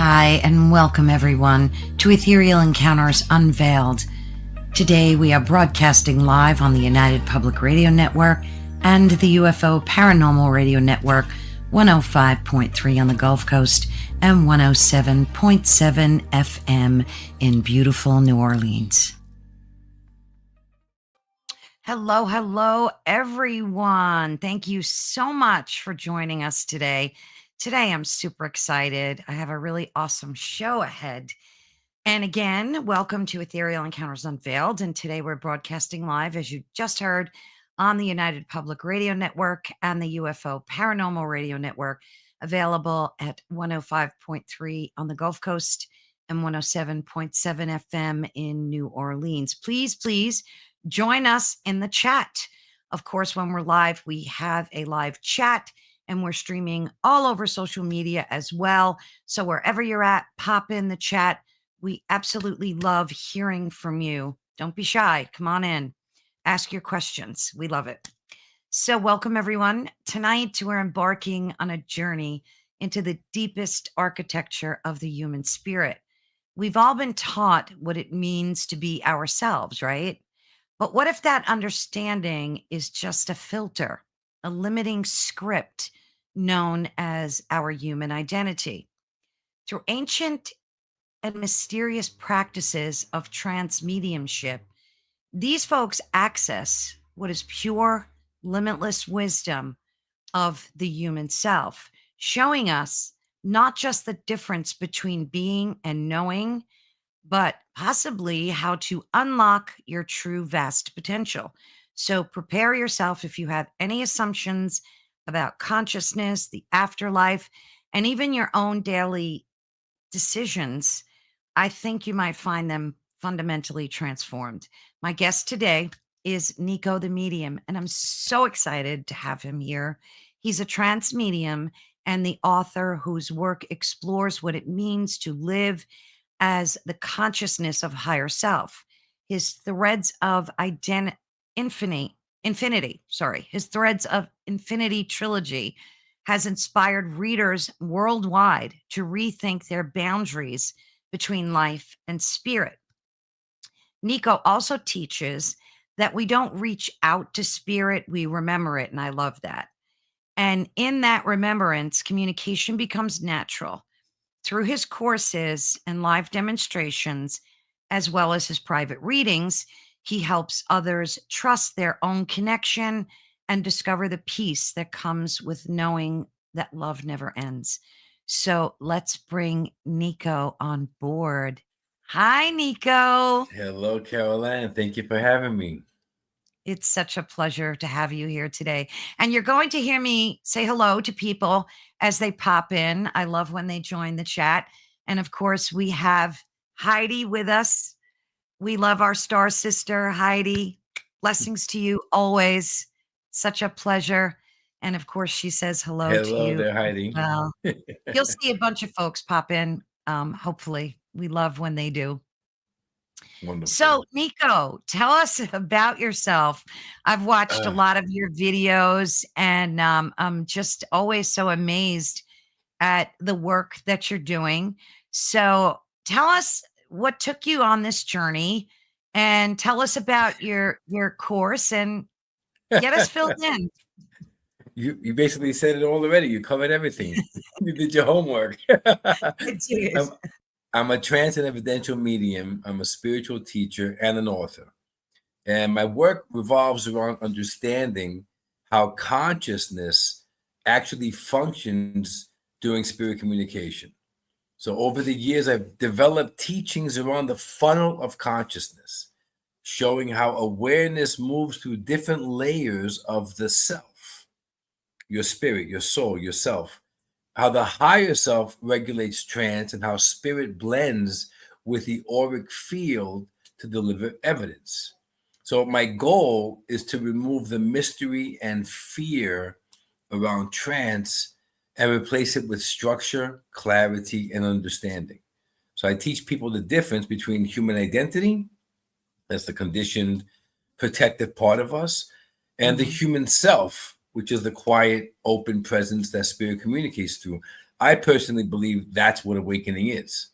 Hi, and welcome everyone to Ethereal Encounters Unveiled. Today we are broadcasting live on the United Public Radio Network and the UFO Paranormal Radio Network, 105.3 on the Gulf Coast and 107.7 FM in beautiful New Orleans. Hello, everyone. Thank you so much for joining us today. Today, I'm super excited. I have a really awesome show ahead. And again, welcome to Ethereal Encounters Unveiled. And today we're broadcasting live, as you just heard, on the United Public Radio Network and the UFO Paranormal Radio Network, available at 105.3 on the Gulf Coast and 107.7 FM in New Orleans. Please join us in the chat. Of course, when we're live, we have a live chat. And we're streaming all over social media as well. So wherever you're at, pop in the chat. We absolutely love hearing from you. Don't be shy. Come on in. Ask your questions. We love it. So welcome, everyone. Tonight, we're embarking on a journey into the deepest architecture of the human spirit. We've all been taught what it means to be ourselves, right? But what if that understanding is just a filter, a limiting script known as our human identity? Through ancient and mysterious practices of trance mediumship, these folks access what is pure, limitless wisdom of the human self, showing us not just the difference between being and knowing, but possibly how to unlock your true vast potential. So prepare yourself if you have any assumptions about consciousness, the afterlife, and even your own daily decisions. I think you might find them fundamentally transformed. My guest today is Niko the Medium, and I'm so excited to have him here. He's a trance medium and the author whose work explores what it means to live as the consciousness of higher self. His Threads of His Threads of Infinity trilogy has inspired readers worldwide to rethink their boundaries between life and spirit. Niko also teaches that we don't reach out to spirit, we remember it, and I love that. And in that remembrance, communication becomes natural. Through his courses and live demonstrations, as well as his private readings, he helps others trust their own connection and discover the peace that comes with knowing that love never ends. So let's bring Niko on board. Hi, Niko. Hello, Caroline. Thank you for having me. It's such a pleasure to have you here today. And you're going to hear me say hello to people as they pop in. I love when they join the chat. And of course, we have Heidi with us. We love our star sister, Heidi. Blessings to you always. Such a pleasure. And of course, she says hello to you. Hello there, Heidi. Well, you'll see a bunch of folks pop in. Hopefully, we love when they do. Wonderful. So, Niko, tell us about yourself. I've watched a lot of your videos, and I'm just always so amazed at the work that you're doing. So, tell us what took you on this journey, and tell us about your course, and get us filled in. You basically said it all already. You covered everything. You did your homework. I'm a trance and evidential medium. I'm a spiritual teacher and an author. And my work revolves around understanding how consciousness actually functions during spirit communication. So over the years, I've developed teachings around the funnel of consciousness, showing how awareness moves through different layers of the self, your spirit, your soul, yourself. How the higher self regulates trance and how spirit blends with the auric field to deliver evidence. So my goal is to remove the mystery and fear around trance and replace it with structure, clarity, and understanding. So I teach people the difference between human identity, that's the conditioned, protective part of us, and the human self, which is the quiet, open presence that spirit communicates through. I personally believe that's what awakening is.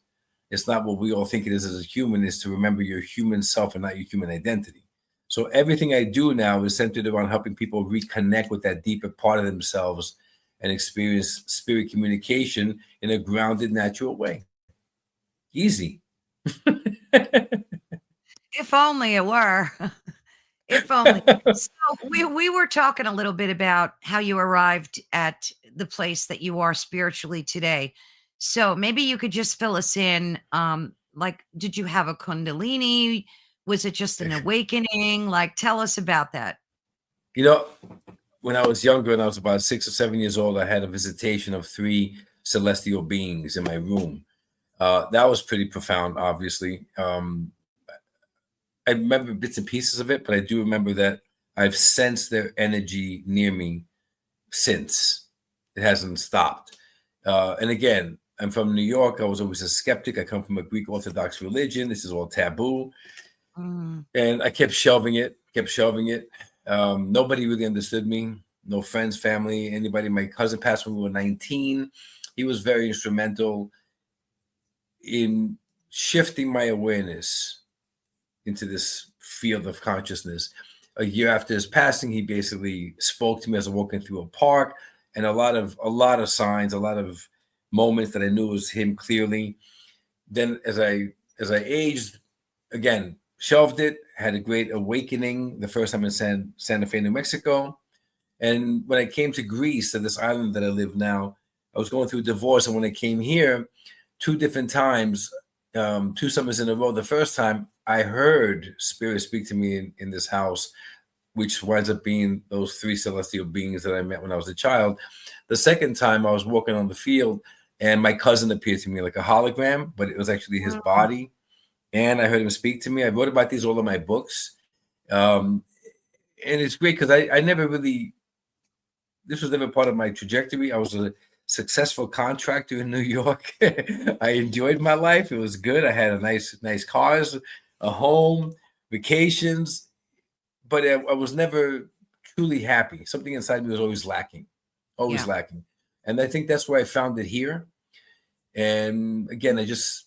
It's not what we all think it is as a human, is to remember your human self and not your human identity. So everything I do now is centered around helping people reconnect with that deeper part of themselves and experience spirit communication in a grounded, natural way. Easy. If only it were. If only. So we were talking a little bit about how you arrived at the place that you are spiritually today. So maybe you could just fill us in. Like, did you have a kundalini? Was it just an awakening? Like, tell us about that. You know, when I was younger and I was about 6 or 7 years old, I had a visitation of 3 celestial beings in my room. That was pretty profound, obviously. I remember bits and pieces of it, but I do remember that I've sensed their energy near me since. It hasn't stopped. And again, I'm from New York. I was always a skeptic. I come from a Greek Orthodox religion. This is all taboo. Mm. And I kept shelving it. Nobody really understood me. No friends, family, anybody. My cousin passed when we were 19. He was very instrumental in shifting my awareness into this field of consciousness. A year after his passing, he basically spoke to me as I was walking through a park, and a lot of signs, a lot of moments that I knew was him clearly. Then as I aged, again, shelved it, had a great awakening the first time in Santa Fe, New Mexico. And when I came to Greece, to this island that I live now, I was going through a divorce. And when I came here, 2 different times, 2 summers in a row, the first time I heard spirit speak to me in this house, which winds up being those 3 celestial beings that I met when I was a child. The second time I was walking on the field and my cousin appeared to me like a hologram, but it was actually his body. And I heard him speak to me. I wrote about these all in my books. And it's great because I never really, this was never part of my trajectory. I was a successful contractor in New York. I enjoyed my life. It was good. I had a nice cars, a home, vacations, but I was never truly happy. Something inside me was always lacking. Yeah. And I think that's where I found it here. And again, it's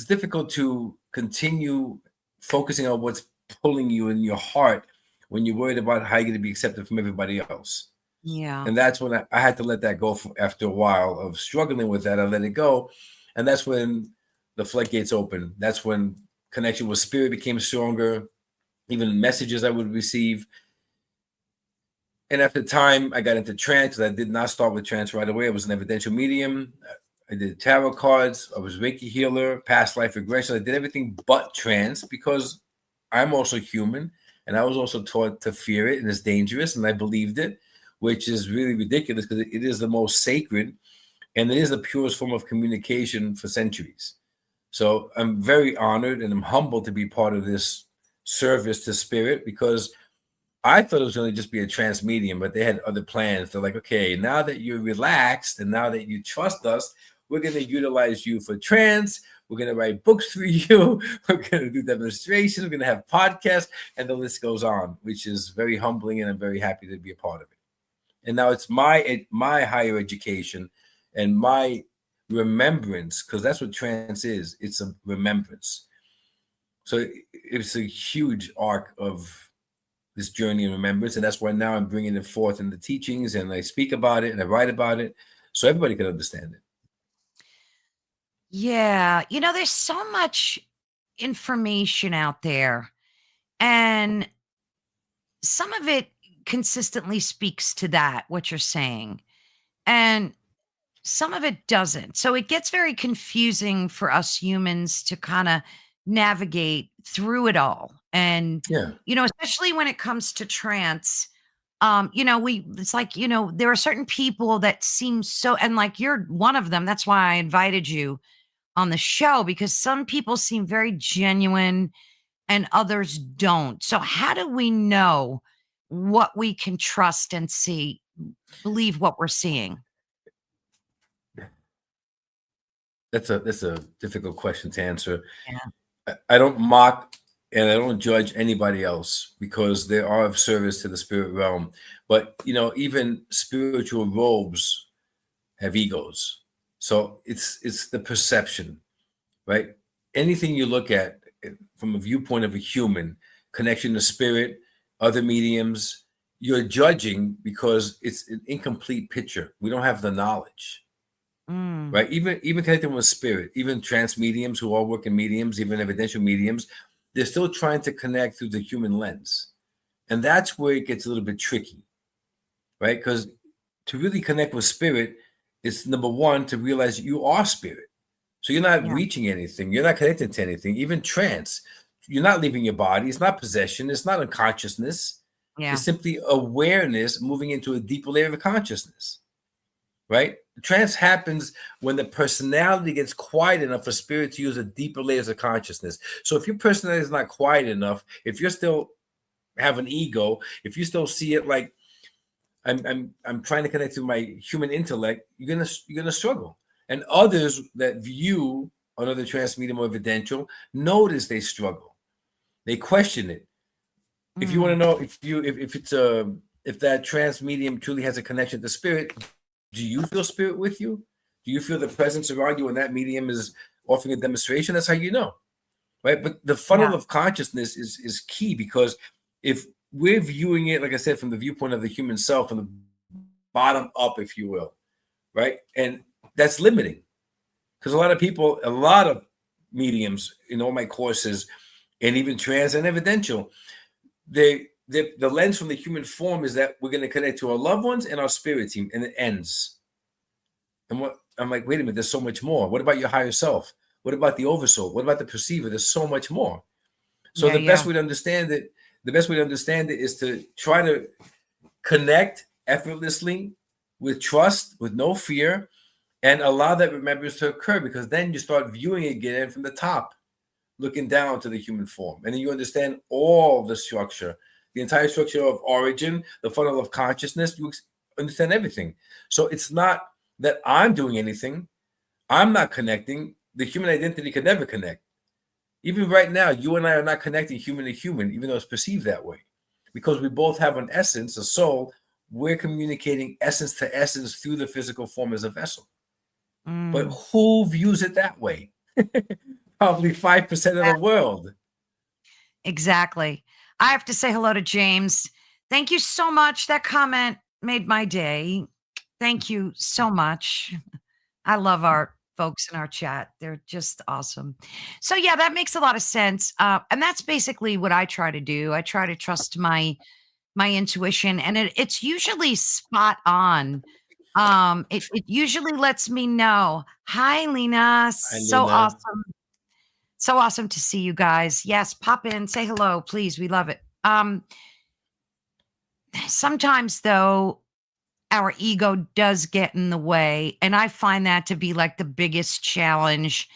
difficult to continue focusing on what's pulling you in your heart when you're worried about how you're going to be accepted from everybody else. Yeah. And that's when I had to let that go after a while of struggling with that. I let it go. And that's when the floodgates opened. That's when connection with spirit became stronger, even messages I would receive. And after time, I got into trance. I did not start with trance right away. I was an evidential medium. I did tarot cards. I was Reiki healer, past life regression. I did everything but trance because I'm also human. And I was also taught to fear it and it's dangerous. And I believed it, which is really ridiculous because it is the most sacred and it is the purest form of communication for centuries. So I'm very honored and I'm humbled to be part of this service to spirit because I thought it was going to just be a trance medium, but they had other plans. They're like, okay, now that you're relaxed and now that you trust us, we're going to utilize you for trance. We're going to write books for you. We're going to do demonstrations. We're going to have podcasts, and the list goes on, which is very humbling, and I'm very happy to be a part of it. And now it's my higher education and my remembrance, because that's what trance is. It's a remembrance. So it's a huge arc of this journey of remembrance, and that's why now I'm bringing it forth in the teachings, and I speak about it, and I write about it, so everybody can understand it. Yeah. There's so much information out there, and some of it consistently speaks to that, what you're saying, and some of it doesn't. So it gets very confusing for us humans to kind of navigate through it all. And, Yeah. especially when it comes to trance, it's like, there are certain people that seem so, and like you're one of them. That's why I invited you on the show, because some people seem very genuine and others don't. So how do we know what we can trust and believe what we're seeing? That's a difficult question to answer. Yeah. I don't mock and I don't judge anybody else because they are of service to the spirit realm. But even spiritual robes have egos. So it's the perception, right? Anything you look at from a viewpoint of a human, connection to spirit, other mediums, you're judging because it's an incomplete picture. We don't have the knowledge, Mm. right? Even connecting with spirit, even trance mediums who all work in mediums, even evidential mediums, they're still trying to connect through the human lens. And that's where it gets a little bit tricky, right? Because to really connect with spirit, it's number one, to realize you are spirit. So you're not Yeah. reaching anything. You're not connected to anything. Even trance, you're not leaving your body. It's not possession. It's not unconsciousness. Yeah. It's simply awareness moving into a deeper layer of consciousness, right? Trance happens when the personality gets quiet enough for spirit to use a deeper layers of consciousness. So if your personality is not quiet enough, if you're still have an ego, if you still see it like I'm trying to connect to my human intellect, you're gonna struggle. And others that view another trance medium or evidential notice they struggle. They question it. If you want to Mm. know if that trance medium truly has a connection to spirit, do you feel spirit with you? Do you feel the presence around you when that medium is offering a demonstration? That's how you know, right? But the Yeah. funnel of consciousness is key, because if we're viewing it, like I said, from the viewpoint of the human self, from the bottom up, if you will, right? And that's limiting, because a lot of mediums in all my courses, and even trans and evidential, the lens from the human form is that we're going to connect to our loved ones and our spirit team, and it ends. And what I'm like, wait a minute, there's so much more. What about your higher self? What about the oversoul? What about the perceiver? There's so much more. So Yeah. the best Yeah. way to understand it, is to try to connect effortlessly, with trust, with no fear, and allow that remembrance to occur, because then you start viewing it again from the top, looking down to the human form. And then you understand all the structure, the entire structure of origin, the funnel of consciousness. You understand everything. So it's not that I'm doing anything. I'm not connecting. The human identity can never connect. Even right now, you and I are not connecting human to human, even though it's perceived that way. Because we both have an essence, a soul. We're communicating essence to essence through the physical form as a vessel. But Mm. who views it that way? Probably 5% of the world. Exactly. I have to say hello to James. Thank you so much. That comment made my day. Thank you so much. I love our folks in our chat. They're just awesome. So yeah, that makes a lot of sense. And that's basically what I try to do. I try to trust my intuition, and it's usually spot on. It usually lets me know. Hi, Lena. Hi, So Lena. awesome. So awesome to see you guys. Yes, pop in, say hello, please. We love it. Sometimes though, our ego does get in the way, and I find that to be like the biggest challenge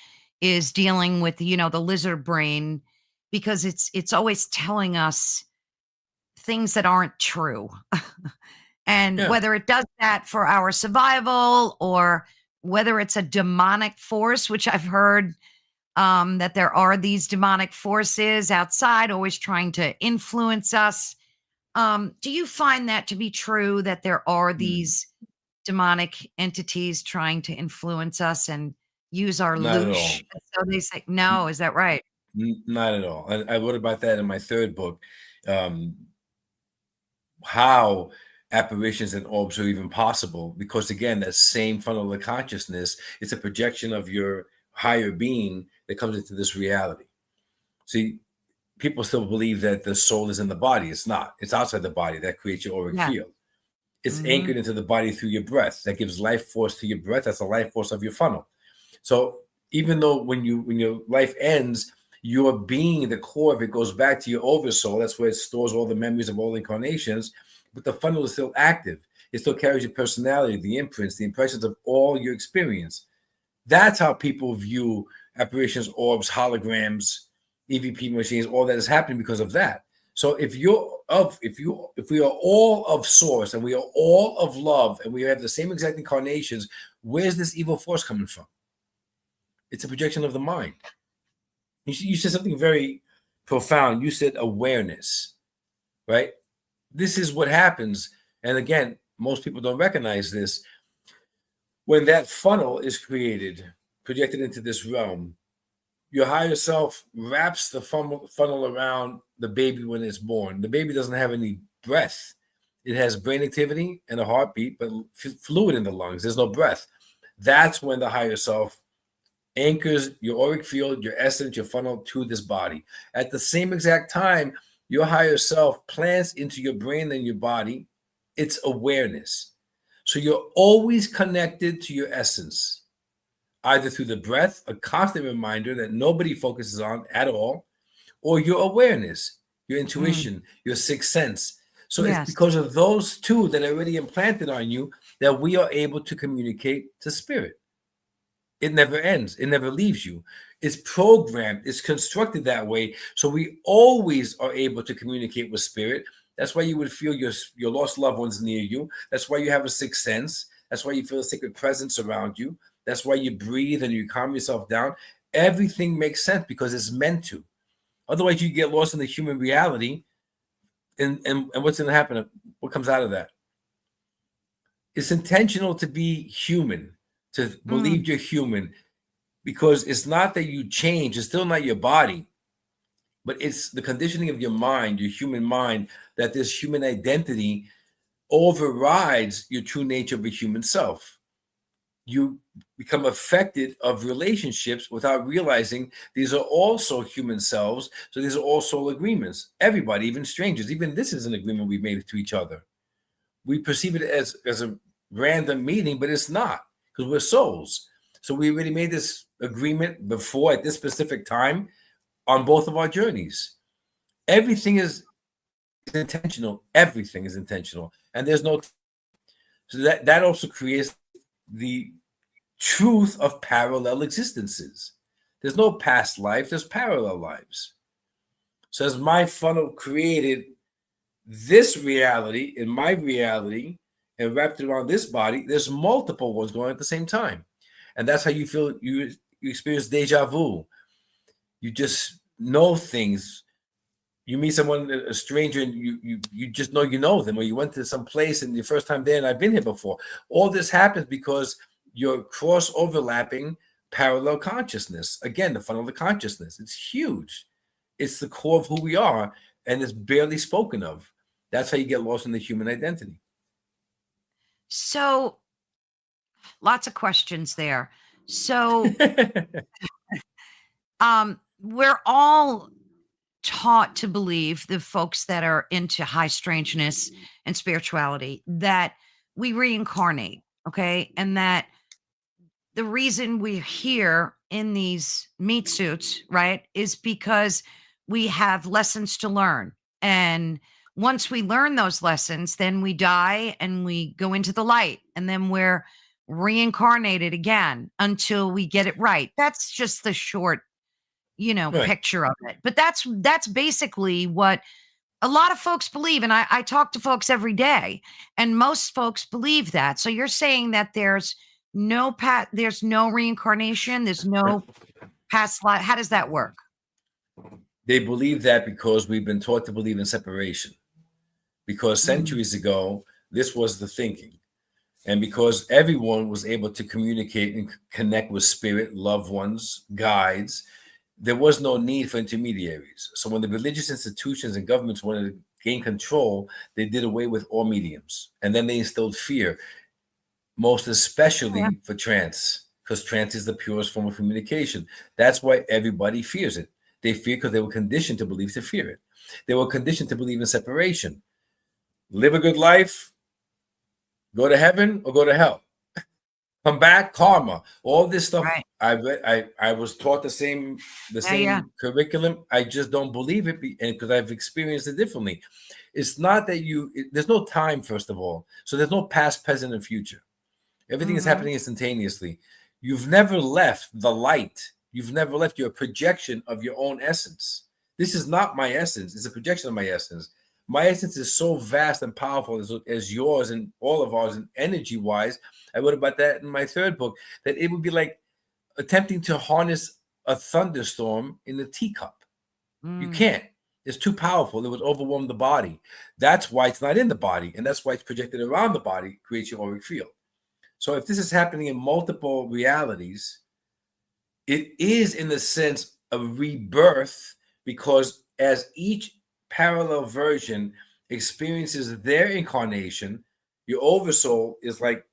is dealing with, the lizard brain, because it's always telling us things that aren't true. And Yeah. whether it does that for our survival, or whether it's a demonic force, which I've heard, that there are these demonic forces outside always trying to influence us. Do you find that to be true, that there are Mm, these demonic entities trying to influence us and use our not at loosh? all. And so they say, no, is that right? Not at all. I wrote about that in my third book. Um, how apparitions and orbs are even possible, because again, that same funnel of consciousness is a projection of your higher being that comes into this reality. See, people still believe that the soul is in the body. It's not. It's outside the body. That creates your auric Yeah. field. It's Hmm. anchored into the body through your breath. That gives life force to your breath. That's the life force of your funnel. So even though when your life ends, your being, the core of it, goes back to your oversoul. That's where it stores all the memories of all incarnations. But the funnel is still active. It still carries your personality, the imprints, the impressions of all your experience. That's how people view apparitions, orbs, holograms, EVP machines. All that is happening because of that. So if we are all of source, and we are all of love, and we have the same exact incarnations, where's this evil force coming from? It's a projection of the mind. You said something very profound. You said awareness, right? This is what happens. And again, most people don't recognize this. When that funnel is created, projected into this realm, your higher self wraps the funnel around the baby when it's born. The baby doesn't have any breath. It has brain activity and a heartbeat, but fluid in the lungs. There's no breath. That's when the higher self anchors your auric field, your essence, your funnel to this body. At the same exact time, your higher self plants into your brain and your body its awareness. So you're always connected to your essence, either through the breath, a constant reminder that nobody focuses on at all, or your awareness, your intuition, your sixth sense. So it's Yes. because of those two that are already implanted on you that we are able to communicate to spirit. It never ends. It never leaves you. It's programmed. It's constructed that way. So we always are able to communicate with spirit. That's why you would feel your lost loved ones near you. That's why you have a sixth sense. That's why you feel a sacred presence around you. That's why you breathe and you calm yourself down. Everything makes sense because it's meant to. Otherwise, you get lost in the human reality. And what's going to happen? What comes out of that? It's intentional to be human, to believe you're human, because it's not that you change. It's still not your body, but it's the conditioning of your mind, your human mind, that this human identity overrides your true nature of a human self. You become affected of relationships without realizing these are also human selves. So these are all soul agreements. Everybody, even strangers, even this is an agreement we've made to each other. We perceive it as a random meeting, but it's not, because we're souls. So we already made this agreement before at this specific time on both of our journeys. Everything is intentional. Everything is intentional. And there's no... So that also creates the truth of parallel existences. There's no past life, there's parallel lives. So as my funnel created this reality in my reality and wrapped it around this body, there's multiple ones going at the same time. And that's how you feel. You experience deja vu. You just know things. You meet someone, a stranger, and you just know you know them, or you went to some place and your first time there, and I've been here before. All this happens because you're cross overlapping parallel consciousness. Again, the funnel of the consciousness. It's huge. It's the core of who we are, and it's barely spoken of. That's how you get lost in the human identity. So lots of questions there. So we're all taught to believe, the folks that are into high strangeness and spirituality, that we reincarnate, okay? And that the reason we're here in these meat suits, right, is because we have lessons to learn. And once we learn those lessons, then we die and we go into the light, and then we're reincarnated again until we get it right. That's just the short, Right. picture of it. But that's basically what a lot of folks believe. And I talk to folks every day, and most folks believe that. So you're saying that there's no reincarnation, there's no past life. How does that work? They believe that because we've been taught to believe in separation. Because centuries ago, this was the thinking. And because everyone was able to communicate and connect with spirit, loved ones, guides, there was no need for intermediaries. So when the religious institutions and governments wanted to gain control, they did away with all mediums. And then they instilled fear, most especially for trance, because trance is the purest form of communication. That's why everybody fears it. They fear because they were conditioned to believe to fear it. They were conditioned to believe in separation. Live a good life, go to heaven or go to hell. Come back, karma. All this stuff Right. I read, I was taught the same curriculum. I just don't believe it because I've experienced it differently. It's not that there's no time, first of all. So there's no past, present, and future. Everything is happening instantaneously. You've never left the light. You've never left your projection of your own essence. This is not my essence. It's a projection of my essence. My essence is so vast and powerful as yours and all of ours, and energy-wise. I wrote about that in my third book, that it would be like attempting to harness a thunderstorm in a teacup. You can't. It's too powerful. It would overwhelm the body. That's why it's not in the body, and that's why it's projected around the body, creates your auric field. So if this is happening in multiple realities, it is in the sense of rebirth, because as each parallel version experiences their incarnation, your oversoul is like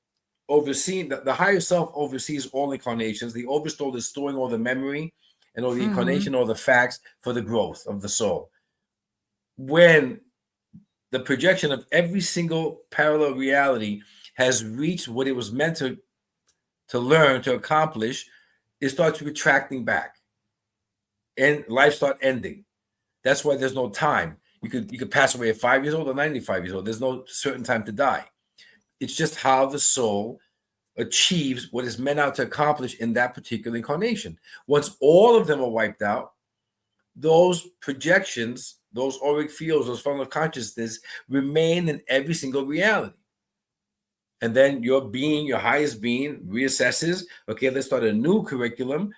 overseeing, the higher self oversees all incarnations. The oversoul is storing all the memory and all the incarnation, all the facts for the growth of the soul. When the projection of every single parallel reality has reached what it was meant to learn, to accomplish, it starts retracting back, and life start ending. That's why there's no time. You could pass away at 5 years old or 95 years old. There's no certain time to die. It's just how the soul achieves what is meant out to accomplish in that particular incarnation. Once all of them are wiped out, those projections, those auric fields, those forms of consciousness remain in every single reality. And then your being, your highest being, reassesses, okay, let's start a new curriculum,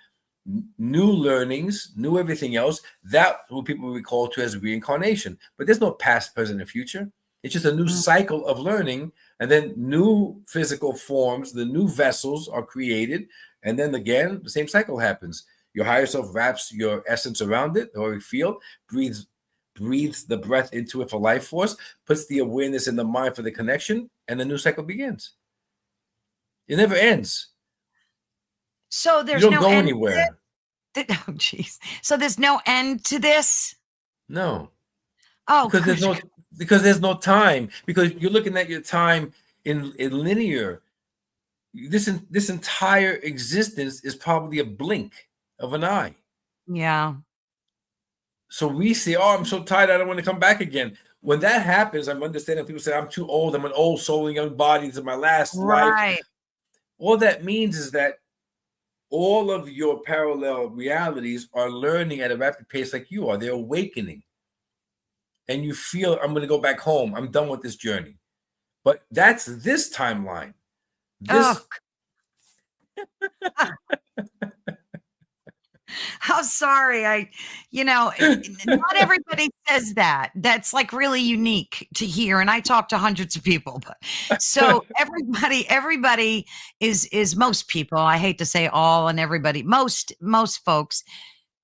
new learnings, new everything else. That what people recall to as reincarnation. But there's no past, present, and future. It's just a new cycle of learning, and then new physical forms, the new vessels are created, and then again, the same cycle happens. Your higher self wraps your essence around it, or you feel, breathes the breath into it for life force, puts the awareness in the mind for the connection, and the new cycle begins. It never ends. So there's you don't no go end anywhere. to this? Oh, geez. So there's no end to this? No. Oh, because there's no time. Because you're looking at your time in linear. This entire existence is probably a blink of an eye. Yeah. So we say, oh, I'm so tired, I don't want to come back again. When that happens, I'm understanding people say, I'm too old, I'm an old soul and young body, this is my last life. All that means is that all of your parallel realities are learning at a rapid pace like you are. They're awakening. And you feel, I'm going to go back home. I'm done with this journey. But that's this timeline. I'm sorry. Not everybody says that. That's like really unique to hear. And I talk to hundreds of people, but so everybody is most people. I hate to say all and everybody. Most folks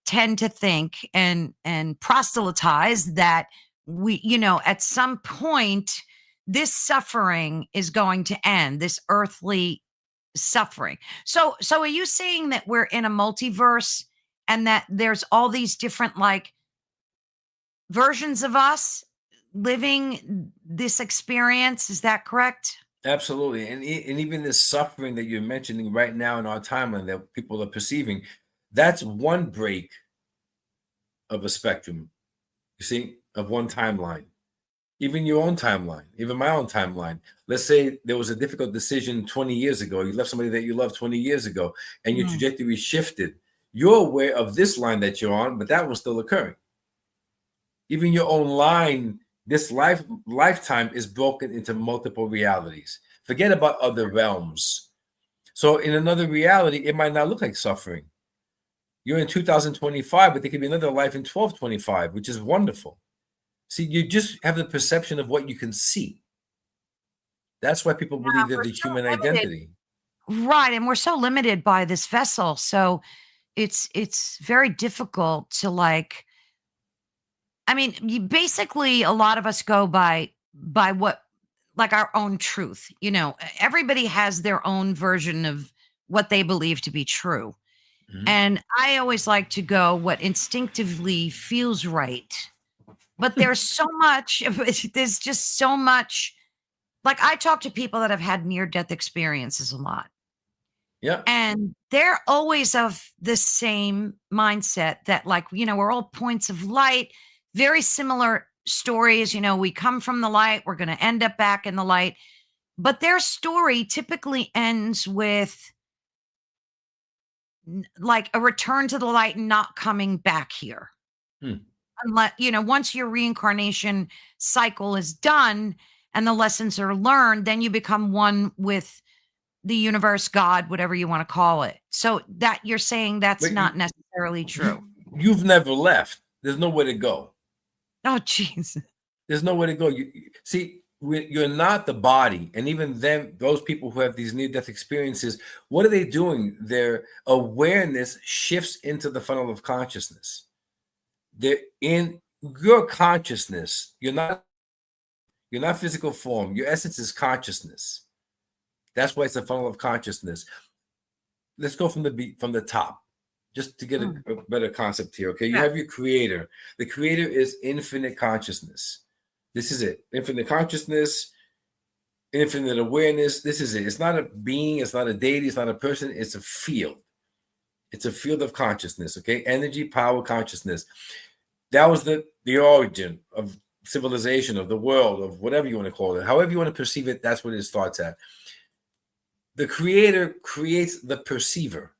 tend to think and proselytize that we, at some point, this suffering is going to end, this earthly suffering. So are you saying that we're in a multiverse and that there's all these different like versions of us living this experience? Is that correct? Absolutely. And even this suffering that you're mentioning right now in our timeline that people are perceiving, that's one break of a spectrum, you see, of one timeline. Even your own timeline, even my own timeline. Let's say there was a difficult decision 20 years ago. You left somebody that you loved 20 years ago, and your trajectory shifted. You're aware of this line that you're on, but that was still occurring. Even your own line, this lifetime is broken into multiple realities. Forget about other realms. So in another reality, it might not look like suffering. You're in 2025, but there could be another life in 1225, which is wonderful. See, you just have the perception of what you can see. That's why people believe they're the human identity. Right. And we're so limited by this vessel. So it's very difficult to like, I mean, basically a lot of us go by what, like our own truth, everybody has their own version of what they believe to be true. And I always like to go what instinctively feels right. But there's so much, there's just so much. Like I talk to people that have had near-death experiences a lot. Yeah. And they're always of the same mindset that like, we're all points of light, very similar stories. We come from the light, we're going to end up back in the light. But their story typically ends with like a return to the light and not coming back here. Unless, once your reincarnation cycle is done and the lessons are learned, then you become one with the universe, God, whatever you want to call it. So that you're saying that's not necessarily true. You've never left. There's nowhere to go. Oh, jeez. There's nowhere to go. See, you're not the body. And even then, those people who have these near-death experiences, what are they doing? Their awareness shifts into the funnel of consciousness. They're in your consciousness. You're not physical form. Your essence is consciousness. That's why it's a funnel of consciousness. Let's go from the top, just to get a better concept here. Okay, you have your creator. The creator is infinite consciousness. This is it. Infinite consciousness, infinite awareness. This is it. It's not a being. It's not a deity. It's not a person. It's a field. It's a field of consciousness. Okay, energy, power, consciousness. That was the origin of civilization, of the world, of whatever you want to call it. However you want to perceive it, that's what it starts at. The creator creates the perceiver.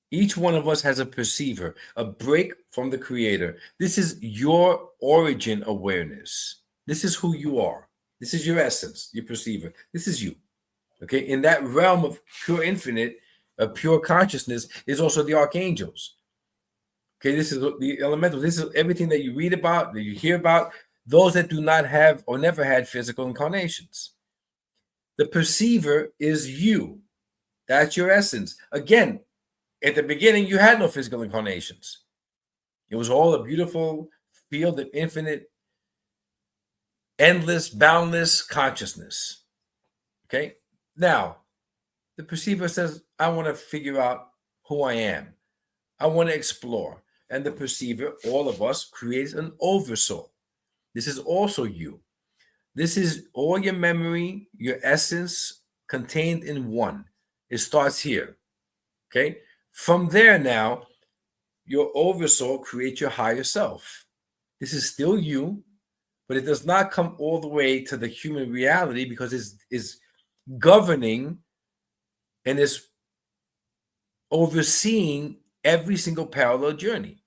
Each one of us has a perceiver, a break from the creator. This is your origin awareness. This is who you are. This is your essence, your perceiver. This is you. Okay. In that realm of pure infinite, of pure consciousness, is also the archangels. Okay. This is the elemental. This is everything that you read about, that you hear about, those that do not have or never had physical incarnations. The perceiver is you. That's your essence. Again, at the beginning, you had no physical incarnations. It was all a beautiful field of infinite, endless, boundless consciousness. Okay? Now, the perceiver says, I want to figure out who I am. I want to explore. And the perceiver, all of us, creates an oversoul. This is also you. This is all your memory, your essence contained in one. It starts here. Okay? From there now, your oversoul creates your higher self. This is still you, but it does not come all the way to the human reality because it's governing and is overseeing every single parallel journey.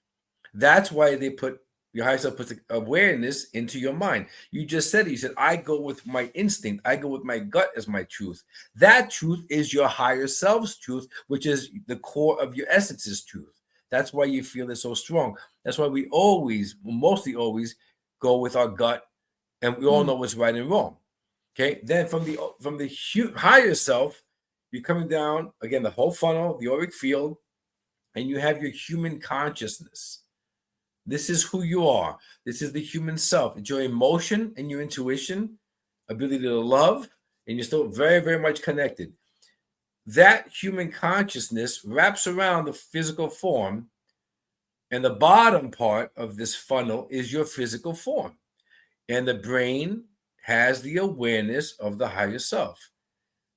That's why they put your higher self puts awareness into your mind. You just said it. You said, I go with my instinct. I go with my gut as my truth. That truth is your higher self's truth, which is the core of your essence's truth. That's why you feel it so strong. That's why we mostly always go with our gut, and we all know what's right and wrong. Okay. Then from the higher self, you're coming down again, the whole funnel, the auric field, and you have your human consciousness. This is who you are. This is the human self. It's your emotion and your intuition, ability to love, and you're still very, very much connected. That human consciousness wraps around the physical form, and the bottom part of this funnel is your physical form. And the brain has the awareness of the higher self.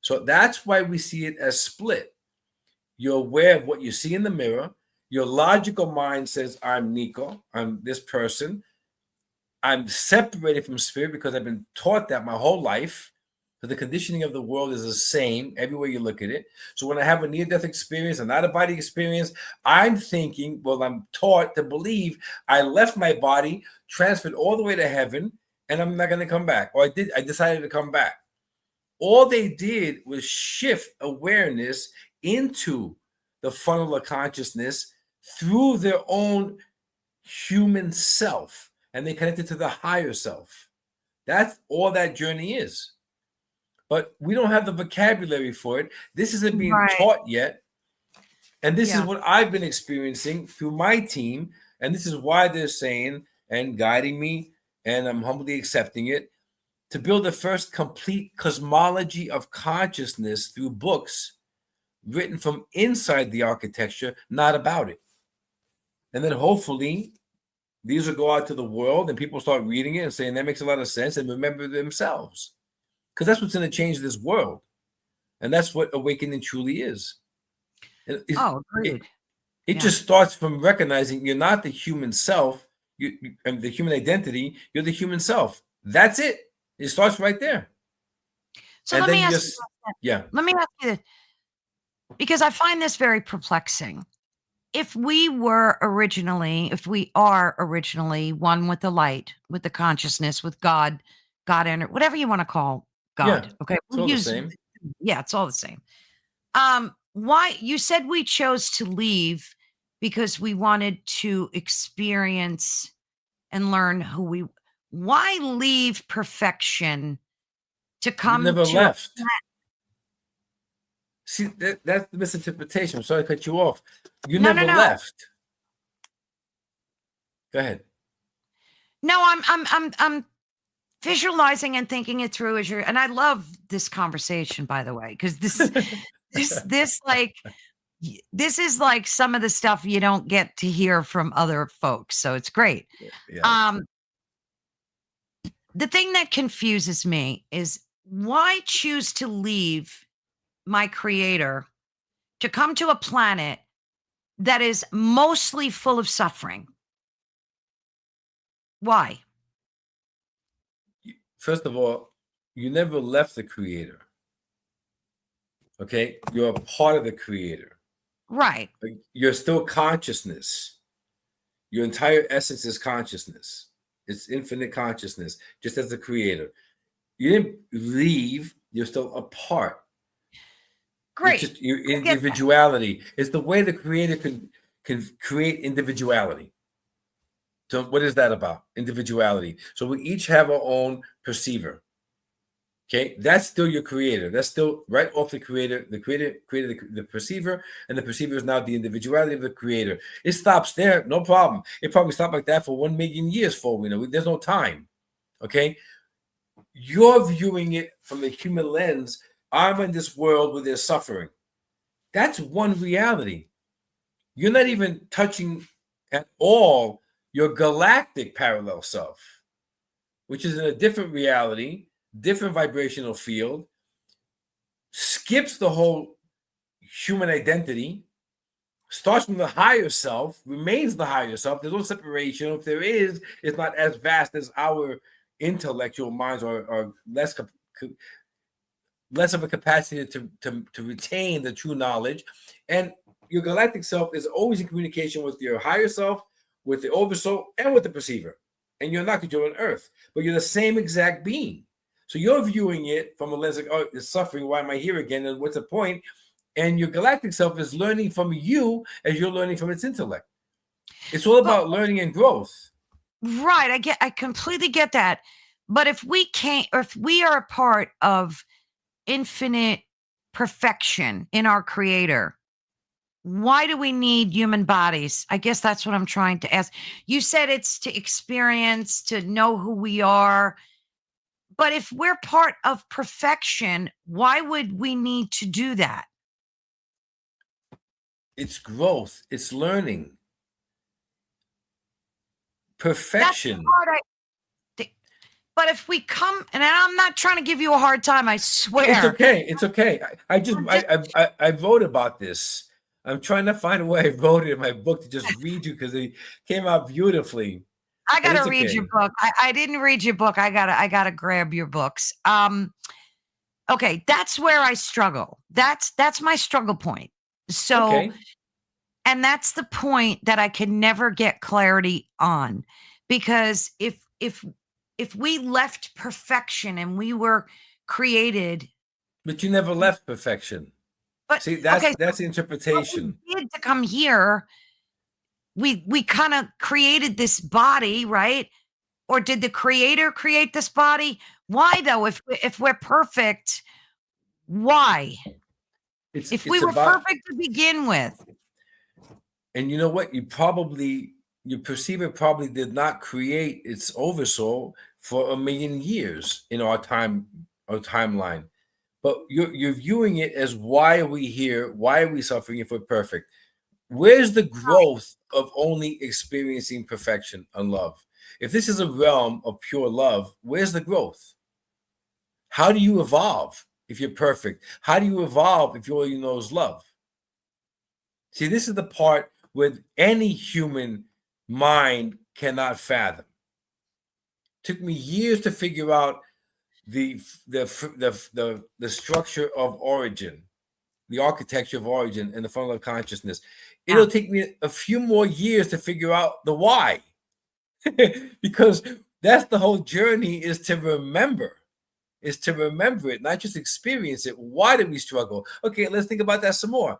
So that's why we see it as split. You're aware of what you see in the mirror. Your logical mind says, I'm Niko, I'm this person. I'm separated from spirit because I've been taught that my whole life. So the conditioning of the world is the same everywhere you look at it. So when I have a near-death experience, an out-of-body experience, I'm thinking, well, I'm taught to believe I left my body, transferred all the way to heaven, and I'm not going to come back. Or I decided to come back. All they did was shift awareness into the funnel of consciousness through their own human self, and they connected to the higher self. That's all that journey is. But we don't have the vocabulary for it. This isn't being taught yet. And this is what I've been experiencing through my team. And this is why they're saying and guiding me, and I'm humbly accepting it, to build the first complete cosmology of consciousness through books written from inside the architecture, not about it. And then hopefully these will go out to the world and people start reading it and saying that makes a lot of sense and remember themselves. Because that's what's going to change this world. And that's what awakening truly is. Agreed. It just starts from recognizing you're not the human self, and the human identity, you're the human self. That's it. It starts right there. So let me ask you this, because I find this very perplexing. If we are originally one with the light, with the consciousness, with God, whatever you want to call God. Okay. It's all the same. Yeah, it's all the same. Why you said we chose to leave because we wanted to experience and learn who Why leave perfection to You come never to a left. See, that's the misinterpretation. I'm sorry to cut you off. You No, never no, no. left. Go ahead. No, I'm visualizing and thinking it through as you're, and I love this conversation, by the way, because this like this is like some of the stuff you don't get to hear from other folks. So it's great. Yeah. Um, the thing that confuses me is why choose to leave my creator to come to a planet that is mostly full of suffering? Why? First of all, you never left the creator. Okay? You're a part of the creator. Right. You're still consciousness. Your entire essence is consciousness. It's infinite consciousness, just as the creator. You didn't leave, you're still a part. It's Great. just your I get that. individuality. It's the way the creator can create individuality. So what is that about? Individuality. So we each have our own perceiver. Okay, that's still your creator. That's still right off the creator. The creator created the perceiver, and the perceiver is now the individuality of the creator. It stops there, no problem. It probably stopped like that for 1 million years for we know. There's no time. Okay, you're viewing it from the human lens. I'm in this world where there's suffering. That's one reality. You're not even touching at all your galactic parallel self, which is in a different reality, different vibrational field, skips the whole human identity, starts from the higher self, remains the higher self. There's no separation. If there is, it's not as vast as our intellectual minds are less of a capacity to retain the true knowledge. And your galactic self is always in communication with your higher self, with the oversoul, and with the perceiver. And you're not because you're on Earth, but you're the same exact being. So you're viewing it from a lens like, oh, it's suffering. Why am I here again? And what's the point? And your galactic self is learning from you as you're learning from its intellect. It's all But about learning and growth. right, I completely get that. But if we can't, or if we are a part of infinite perfection in our creator, why do we need human bodies? I guess that's what I'm trying to ask. You said it's to experience, to know who we are. But if we're part of perfection, why would we need to do that? It's growth. It's learning. That's the Perfection. part but if we come, and I'm not trying to give you a hard time, I swear. It's okay. It's okay. I wrote about this. I'm trying to find a way I wrote it in my book to just read you because it came out beautifully. I But it's gotta read your okay. book. I didn't read your book. I gotta grab your books. Okay, that's where I struggle. That's my struggle point. So, Okay. and that's the point that I can never get clarity on. Because if we left perfection and we were created, But you never left perfection. but See, okay, that's the so what we interpretation. did to come here, we kind of created this body, right? Or did the creator create this body? Why though? If we're perfect, why? If we It's were about, perfect to begin with. and you know what? Your perceiver probably did not create its oversoul for 1 million years in our timeline. But you're viewing it as, why are we here? Why are we suffering if we're perfect? Where's the growth of only experiencing perfection and love? If this is a realm of pure love, where's the growth? How do you evolve if you're perfect? How do you evolve if you all you know is love? See, this is the part where any human mind cannot fathom. It took me years to figure out the structure of origin, the architecture of origin, and the funnel of consciousness. Yeah. It'll take me a few more years to figure out the why, because that's the whole journey, is to remember it, not just experience it. Why do we struggle? Okay, let's think about that some more.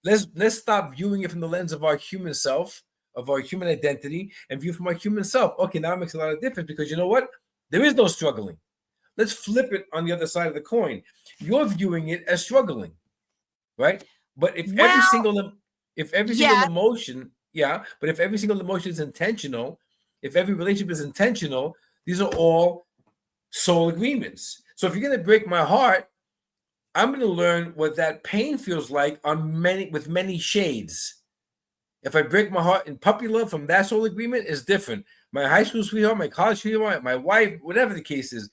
Let's stop viewing it from the lens of our human self. of our human identity and view from our human self. Okay, now it makes a lot of difference because you know what? There is no struggling. Let's flip it on the other side of the coin. You're viewing it as struggling, right? But if every Well, single yeah, emotion, yeah, but if every single emotion is intentional, if every relationship is intentional, these are all soul agreements. So if you're going to break my heart, I'm going to learn what that pain feels like with many shades. If I break my heart in puppy love from that soul agreement is different. My high school sweetheart, my college sweetheart, my wife, whatever the case is,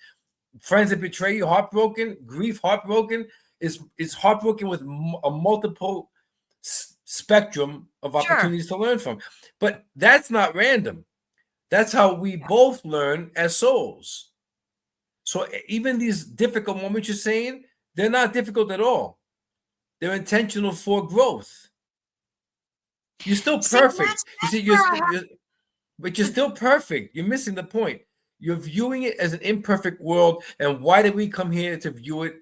friends that betray you, heartbroken, grief, heartbroken, is heartbroken with a multiple spectrum of sure. opportunities to learn from. But that's not random. That's how we both learn as souls. So even these difficult moments you're saying, they're not difficult at all. They're intentional for growth. You're still See, perfect. You that's see, where I but you're have still perfect. You're missing the point. You're viewing it as an imperfect world. And why did we come here to view it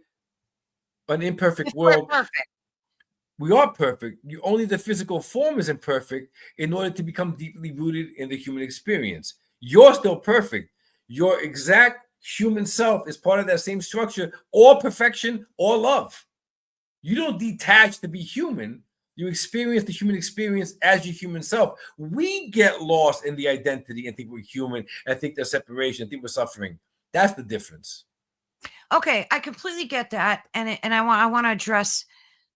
an imperfect if we're world? perfect. We are perfect. Only the physical form is imperfect in order to become deeply rooted in the human experience. You're still perfect. Your exact human self is part of that same structure, or perfection, or love. You don't detach to be human. You experience the human experience as your human self. We get lost in the identity and think we're human and think there's separation, and think we're suffering. That's the difference. Okay, I completely get that, and I want to address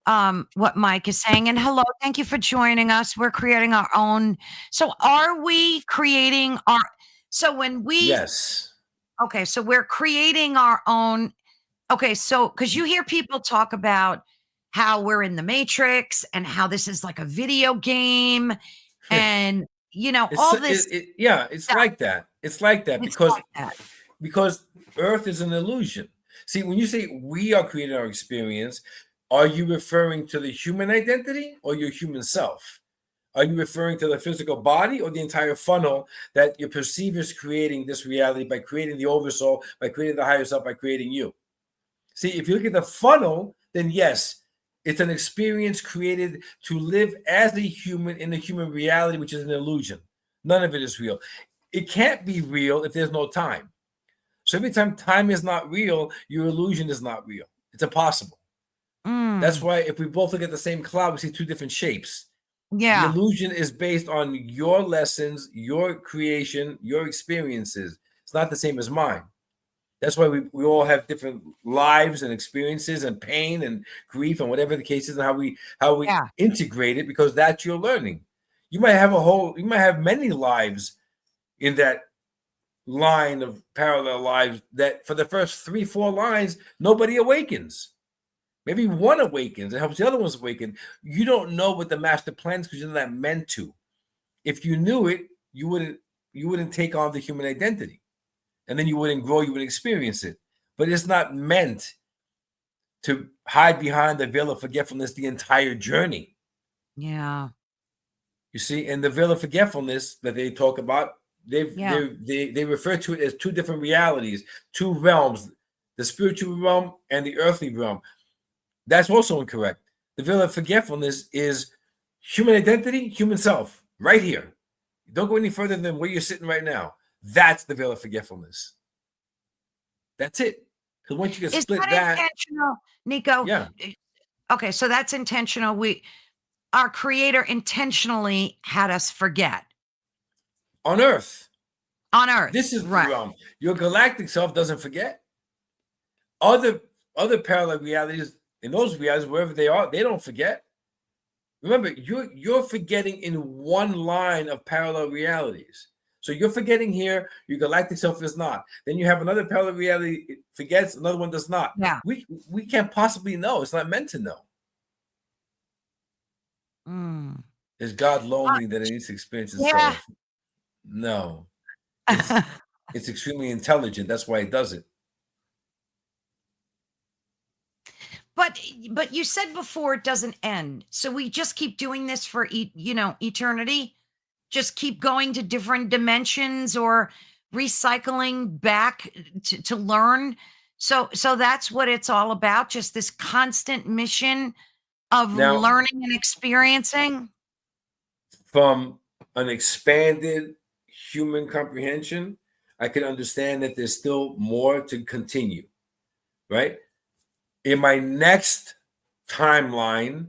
what Mike is saying. And hello, thank you for joining us. We're creating our own. So, are we creating our? So when we Yes. okay, so we're creating our own. Okay, so because you hear people talk about how we're in the matrix and how this is like a video game, and all this Yeah, it's stuff. like that. It's like that It's because like that. because Earth is an illusion. See, when you say we are creating our experience, are you referring to the human identity or your human self? Are you referring to the physical body or the entire funnel that your perceiver is creating this reality by creating the oversoul, by creating the higher self, by creating you? See, if you look at the funnel, then yes, it's an experience created to live as a human in the human reality, which is an illusion. None of it is real. It can't be real if there's no time. So every time time is not real, your illusion is not real. It's impossible. That's Mm, why if we both look at the same cloud, we see two different shapes. The yeah, illusion is based on your lessons, your creation, your experiences. It's not the same as mine. That's why we all have different lives and experiences and pain and grief and whatever the case is, and how we yeah, integrate it, because that's your learning. You might have many lives in that line of parallel lives that for the first 3, 4 lines, nobody awakens. Maybe one awakens and helps the other ones awaken. You don't know what the master plan is because you're not meant to. If you knew it, you wouldn't take on the human identity. And then you wouldn't grow, you wouldn't experience it. But it's not meant to hide behind the veil of forgetfulness the entire journey. yeah, You see, and the veil of forgetfulness that they talk about, yeah. they refer to it as two different realities, two realms, the spiritual realm and the earthly realm. That's also incorrect. The veil of forgetfulness is human identity, human self, right here. Don't go any further than where you're sitting right now. That's the veil of forgetfulness. That's it. Because once you can Is split that that, intentional, Nico? yeah, Okay, so that's intentional. Our creator intentionally had us forget on Earth, on Earth, this is the right? realm. Your galactic self doesn't forget. Other other parallel realities, in those realities, wherever they are, they don't forget. Remember, you're forgetting in one line of parallel realities. So you're forgetting here, your galactic self is not. Then you have another parallel reality, it forgets, another one does not. Yeah. We can't possibly know. It's not meant to know. Mm. Is God Uh, lonely that it needs to experience yeah. itself? No. It's it's extremely intelligent. That's why it does it. But you said before it doesn't end. So we just keep doing this for eternity? Just keep going to different dimensions or recycling back to learn? So that's what it's all about, just this constant mission of Now, learning and experiencing? from an expanded human comprehension, I can understand that there's still more to continue, right? In my next timeline,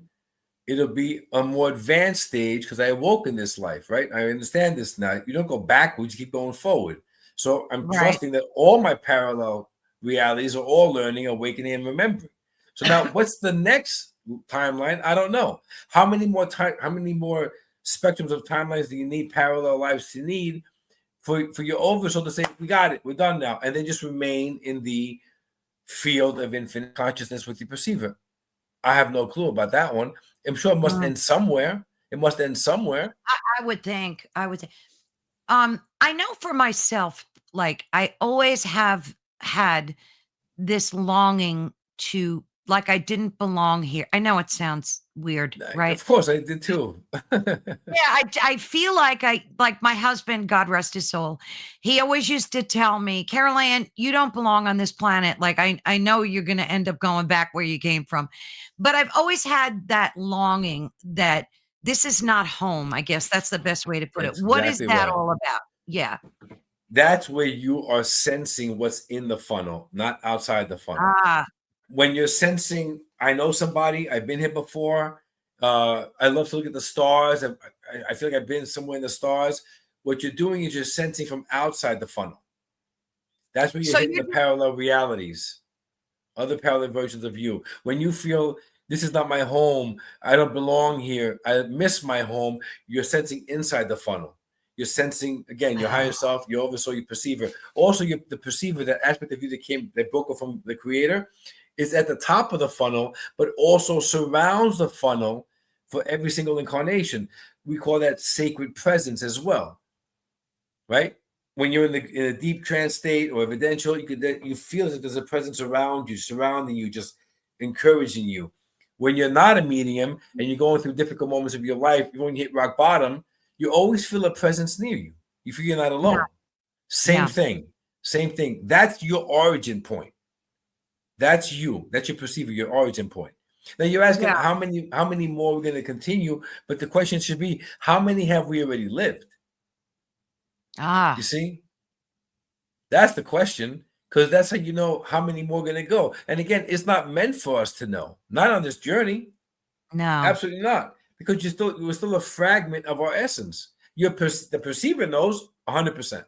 it'll be a more advanced stage because I awoke in this life, right? I understand this now. You don't go backwards, you keep going forward. So I'm Right. trusting that all my parallel realities are all learning, awakening, and remembering. So now what's the next timeline? I don't know. How many more spectrums of timelines do you need, parallel lives to need for your oversoul to say, we got it, we're done now, and then just remain in the field of infinite consciousness with the perceiver? I have no clue about that one. I'm sure it must end somewhere. It must end somewhere. I would think. I would think. I know for myself, like I always have had this longing to, like, I didn't belong here. I know it sounds weird, right? Of course, I did too. Yeah, I feel like my husband, God rest his soul, he always used to tell me, "Carol Ann, you don't belong on this planet. Like, I know you're gonna end up going back where you came from." But I've always had that longing that this is not home, I guess that's the best way to put it. That's What is exactly that right. all about? Yeah. That's where you are sensing what's in the funnel, not outside the funnel. Ah, When you're sensing, I know somebody, I've been here before. I love to look at the stars. I feel like I've been somewhere in the stars. What you're doing is you're sensing from outside the funnel. That's where you're so hitting you the parallel realities, other parallel versions of you. When you feel this is not my home, I don't belong here, I miss my home, you're sensing inside the funnel. You're sensing, again, your higher self, your oversoul, your perceiver. Also, the perceiver, that aspect of you that broke up from the creator, is at the top of the funnel, but also surrounds the funnel for every single incarnation. We call that sacred presence as well, right? When you're in a deep trance state or evidential, you feel that there's a presence around you, surrounding you, just encouraging you. When you're not a medium and you're going through difficult moments of your life, when you hit rock bottom, you always feel a presence near you. You feel you're not yeah, alone. Same yeah, thing. Same thing. That's your origin point. That's you. That's your perceiver, your origin point. Now you're asking yeah. how many more we're going to continue, but the question should be, how many have we already lived? You Ah, see? That's the question, because that's how you know how many more are going to go. And again, it's not meant for us to know, not on this journey. no. Absolutely not, because you're still a fragment of our essence. The perceiver knows 100%,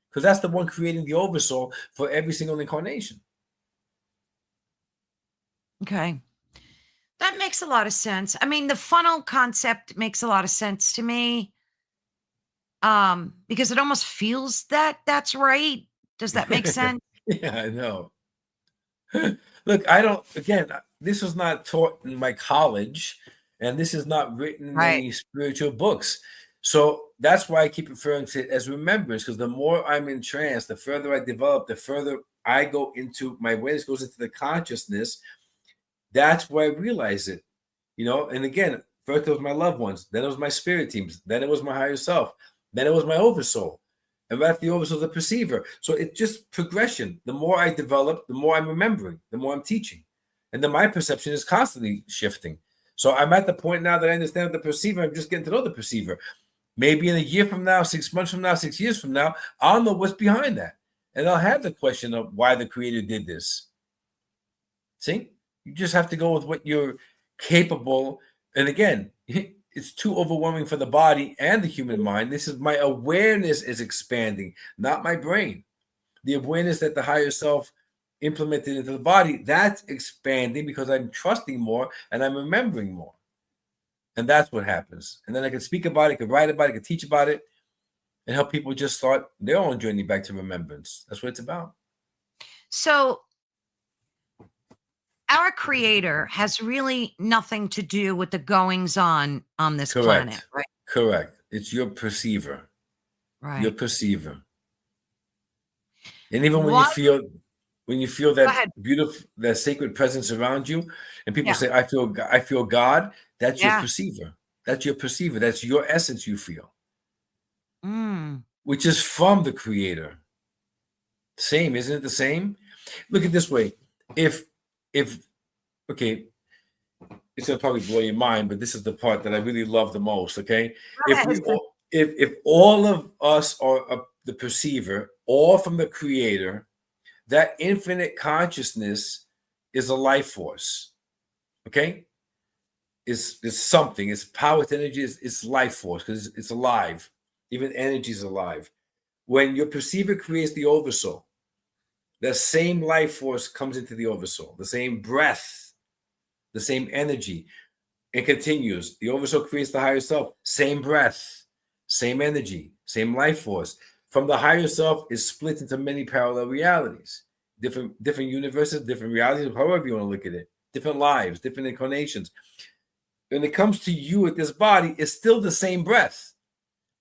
because that's the one creating the oversoul for every single incarnation. Okay. That makes a lot of sense. I mean, the funnel concept makes a lot of sense to me. Because it almost feels that that's right. Does that make sense? Yeah, I know. Look, I don't, again, this was not taught in my college, and this is not written in Right. any spiritual books. So that's why I keep referring to it as remembrance, because the more I'm in trance, the further I develop, the further I go into my awareness, goes into the consciousness. That's where I realize it, And again, first it was my loved ones, then it was my spirit teams, then it was my higher self, then it was my oversoul. And that's the oversoul, the perceiver. So it's just progression. The more I develop, the more I'm remembering, the more I'm teaching. And then my perception is constantly shifting. So I'm at the point now that I understand the perceiver. I'm just getting to know the perceiver. Maybe in a year from now, 6 months from now, 6 years from now, I'll know what's behind that. And I'll have the question of why the creator did this. See? You just have to go with what you're capable. And again, it's too overwhelming for the body and the human mind. This is my awareness is expanding, not my brain. The awareness that the higher self implemented into the body, that's expanding because I'm trusting more and I'm remembering more. And that's what happens. And then I can speak about it, I can write about it, I can teach about it, and help people just start their own journey back to remembrance. That's what it's about. So our creator has really nothing to do with the goings on this planet, Correct. right? Correct. It's your perceiver. Your Right. perceiver. And even Why when you feel Go that ahead. beautiful, that sacred presence around you, and people Yeah. say, I feel God, that's your Yeah. perceiver. That's your perceiver. That's your essence you feel, Mm. which is from the creator. Same, isn't it the same? Look at it this way. If okay, it's gonna probably blow your mind, but this is the part that I really love the most. Okay. Go If ahead. if all of us are the perceiver, all from the creator, that infinite consciousness is a life force. Okay? It's something. It's power, it's energy, it's life force because it's alive. Even energy is alive. When your perceiver creates the oversoul, the same life force comes into the oversoul, the same breath, the same energy. It continues. The oversoul creates the higher self, same breath, same energy, same life force. From the higher self is split into many parallel realities, different universes, different realities, however you want to look at it, different lives, different incarnations. When it comes to you at this body, it's still the same breath.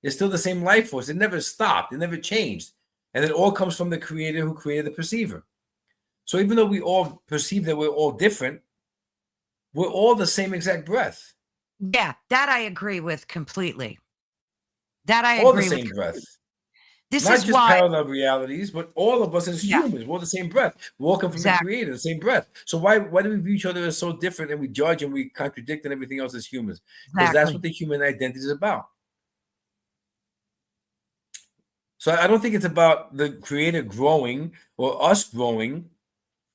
It's still the same life force. It never stopped. It never changed. And it all comes from the creator who created the perceiver. So even though we all perceive that we're all different, we're all the same exact breath. Yeah, that I agree with completely. That I All the agree with same breath. This Not is just why. parallel realities, but all of us as Yeah, humans, we're all the same breath. We're all come from the exactly. creator, the same breath. So why do we view each other as so different and we judge and we contradict and everything else as humans? Because that's what the human identity is about. So I don't think it's about the creator growing or us growing.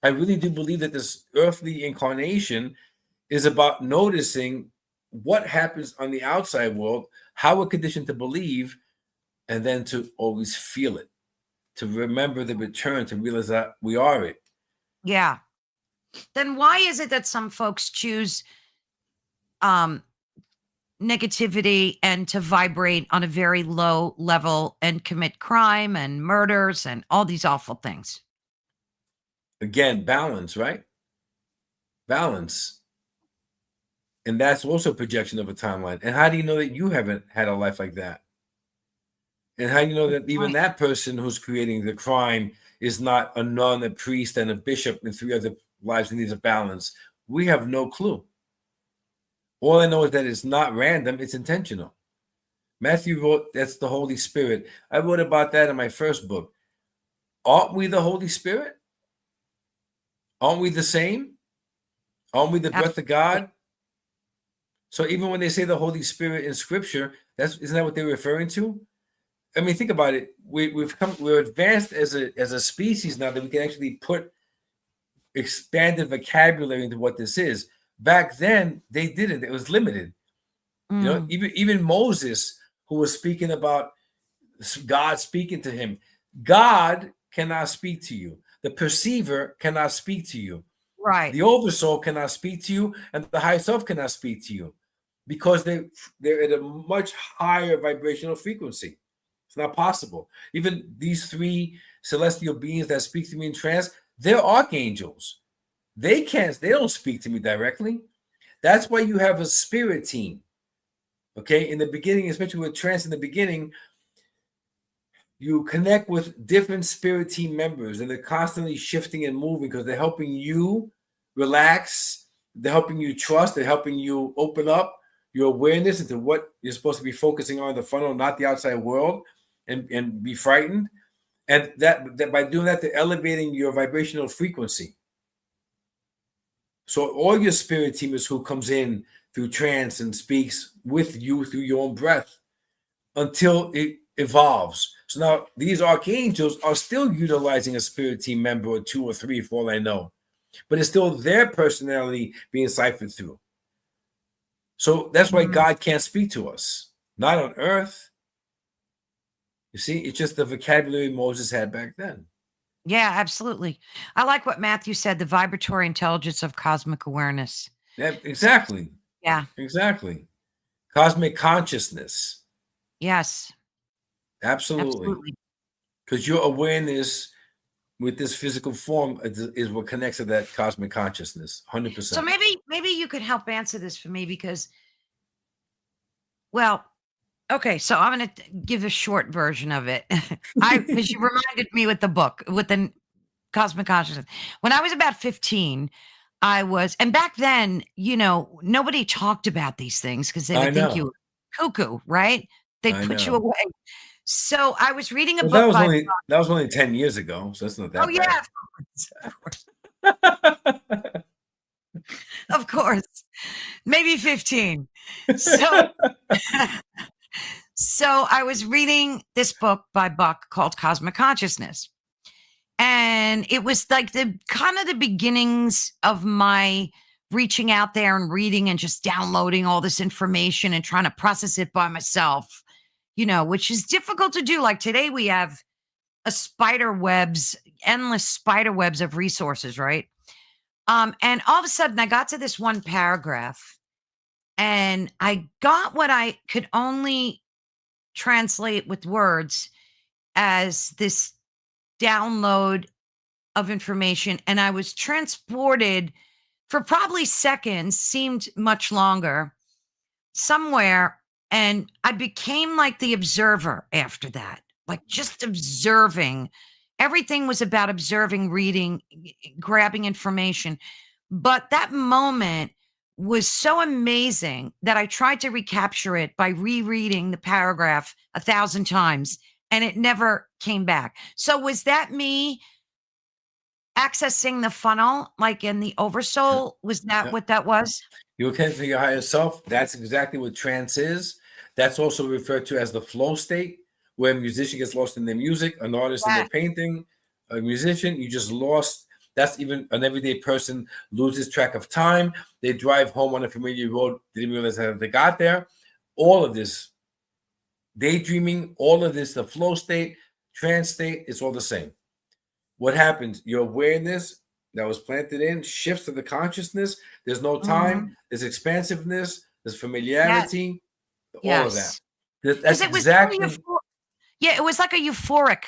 I really do believe that this earthly incarnation is about noticing what happens on the outside world, how we're conditioned to believe, and then to always feel it, to remember the return, to realize that we are it. Yeah. Then why is it that some folks choose um negativity and to vibrate on a very low level and commit crime and murders and all these awful things? Again, balance, right? Balance. And that's also a projection of a timeline. And how do you know that you haven't had a life like that? And how do you know that even Right. that person who's creating the crime is not a nun, a priest, and a bishop, and 3 other lives that needs a balance? We have no clue. All I know is that it's not random, it's intentional. Matthew wrote, that's the Holy Spirit. I wrote about that in my first book. Aren't we the Holy Spirit? Aren't we the same? Aren't we the breath of Absolutely. God? So even when they say the Holy Spirit in Scripture, isn't that what they're referring to? I mean, think about it. We're advanced as a species now that we can actually put expanded vocabulary into what this is. Back then, they didn't. It was limited. You know, Mm, even Moses, who was speaking about God speaking to him, God cannot speak to you. The perceiver cannot speak to you. right. The oversoul cannot speak to you, and the high self cannot speak to you because they're at a much higher vibrational frequency. It's not possible. Even these 3 celestial beings that speak to me in trance, they're archangels. They don't speak to me directly. That's why you have a spirit team. Okay, in the beginning, especially with trance in the beginning, you connect with different spirit team members and they're constantly shifting and moving because they're helping you relax, they're helping you trust, they're helping you open up your awareness into what you're supposed to be focusing on in the funnel, not the outside world, and be frightened. And that by doing that, they're elevating your vibrational frequency. So all your spirit team is who comes in through trance and speaks with you through your own breath until it evolves. So now these archangels are still utilizing a spirit team member or 2 or 3, for all I know, but it's still their personality being ciphered through. So that's why Mm. God can't speak to us, not on earth. You see, it's just the vocabulary Moses had back then. Yeah, absolutely. I like what Matthew said, the vibratory intelligence of cosmic awareness. Yeah, So, exactly. yeah, Exactly. Cosmic consciousness. yes, Absolutely. absolutely. Because your awareness with this physical form is what connects to that cosmic consciousness. So 100%. maybe you could help answer this for me because, well, okay, so I'm gonna give a short version of it. I because you reminded me with the book with the cosmic consciousness. When I was about 15, I was, and back then, nobody talked about these things because they I would think know. you were cuckoo, right? They'd I put you know. away. So I was reading a Well, book by, that was only 10 years ago, so that's not oh that yeah, bad. of course, of course, maybe 15. So So I was reading this book by Buck called Cosmic Consciousness. And it was like the kind of the beginnings of my reaching out there and reading and just downloading all this information and trying to process it by myself, which is difficult to do. Like today we have endless spider webs of resources, right? And all of a sudden I got to this one paragraph and I got what I could only translate with words as this download of information. And I was transported for probably seconds, seemed much longer, somewhere. And I became like the observer after that, like just observing. Everything was about observing, reading, grabbing information. But that moment was so amazing that I tried to recapture it by rereading the paragraph 1,000 times and it never came back. So was that me accessing the funnel, like in the oversoul? Was that Yeah. what that was? You were connected to your higher self. That's exactly what trance is. That's also referred to as the flow state, where a musician gets lost in their music, an artist in their Yeah. painting, a musician, you just lost. That's even an everyday person loses track of time. They drive home on a familiar road, didn't realize how they got there. All of this, daydreaming, all of this, the flow state, trance state, it's all the same. What happens? Your awareness that was planted in shifts to the consciousness. There's no time. Mhm. There's expansiveness. There's Yes. familiarity. All of that. Yes. Because That's it was so exactly. yeah, it was like a euphoric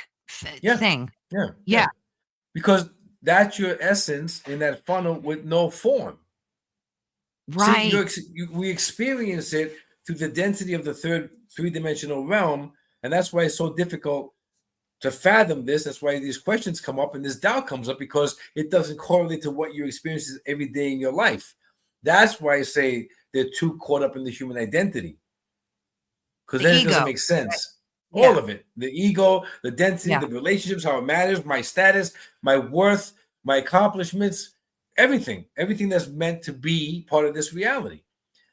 Yeah. thing. Yeah. Yeah. Because that's your essence in that funnel with no form. See, Right. we experience it through the density of the third three-dimensional realm, and that's why it's so difficult to fathom this. That's why these questions come up and this doubt comes up, because it doesn't correlate to what you experience every day in your life. That's why I say they're too caught up in the human identity, because The then it doesn't ego. make sense. All Yeah. of it, the ego, the density, Yeah. the relationships, how it matters, my status, my worth, my accomplishments, everything that's meant to be part of this reality.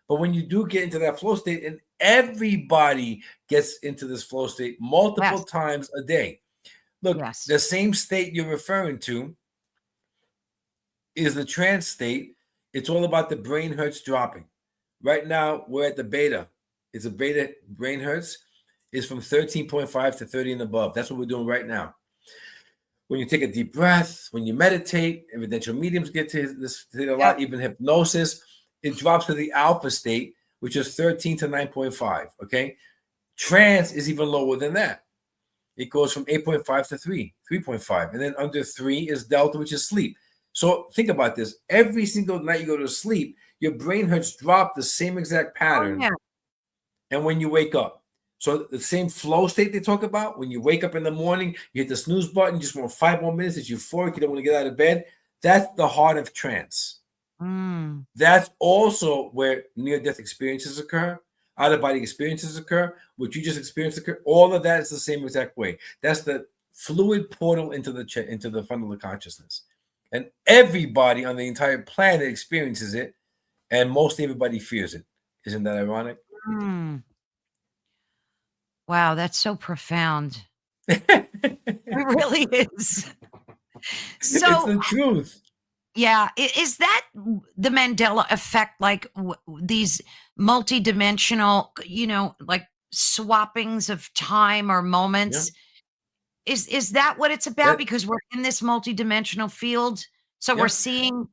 But when you do get into that flow state, and everybody gets into this flow state multiple Yes. times a day. Look, Yes. the same state you're referring to is the trance state. It's all about the brain hertz dropping. Right now, we're at the beta. It's a beta brain hertz. It's from 13.5 to 30 and above. That's what we're doing right now. When you take a deep breath, when you meditate, evidential mediums get to this state a lot, even hypnosis, it drops to the alpha state, which is 13 to 9.5. Okay. Trance is even lower than that. It goes from 8.5 to 3.5. And then under 3 is delta, which is sleep. So think about this. Every single night you go to sleep, your brain hertz drop the same exact pattern. Oh, yeah. And when you wake up, so the same flow state they talk about, when you wake up in the morning, you hit the snooze button, you just want 5 more minutes, it's euphoric, you don't want to get out of bed. That's the heart of trance. Mm. That's also where near-death experiences occur, out-of-body experiences occur, what you just experienced occur. All of that is the same exact way. That's the fluid portal into the funnel of consciousness. And everybody on the entire planet experiences it, and mostly everybody fears it. Isn't that ironic? Mm. Wow, that's so profound. It really is. It's So, the truth. yeah, is that the Mandela effect, like these multidimensional, like swappings of time or Yeah. moments? Is that what it's about? That Because we're in this multidimensional field, so we're yeah. seeing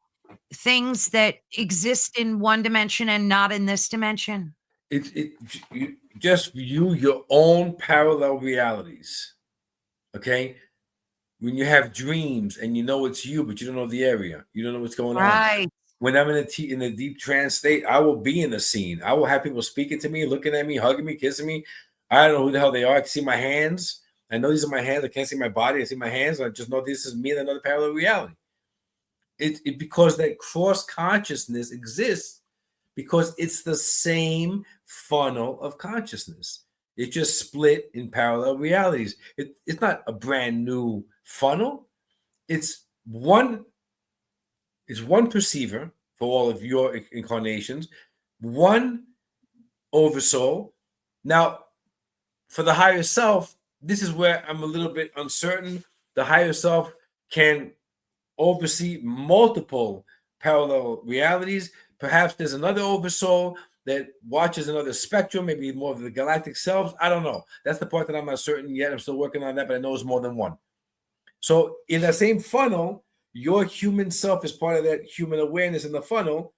things that exist in one dimension and not in this dimension? You just view your own parallel realities. Okay. When you have dreams and you know it's you, but you don't know the area, you don't know what's going on. Right. When I'm in a deep trance state, I will be in the scene. I will have people speaking to me, looking at me, hugging me, kissing me. I don't know who the hell they are. I can see my hands. I know these are my hands. I can't see my body. I see my hands. I just know this is me in another parallel reality. It because that cross consciousness exists, because it's the same funnel of consciousness. It just split in parallel realities. It's not a brand new funnel. It's one perceiver for all of your incarnations, one oversoul. Now, for the higher self, this is where I'm a little bit uncertain. The higher self can oversee multiple parallel realities. Perhaps there's another oversoul that watches another spectrum, maybe more of the galactic selves. I don't know. That's the part that I'm not certain yet. I'm still working on that, but I know it's more than one. So in that same funnel, your human self is part of that human awareness in the funnel.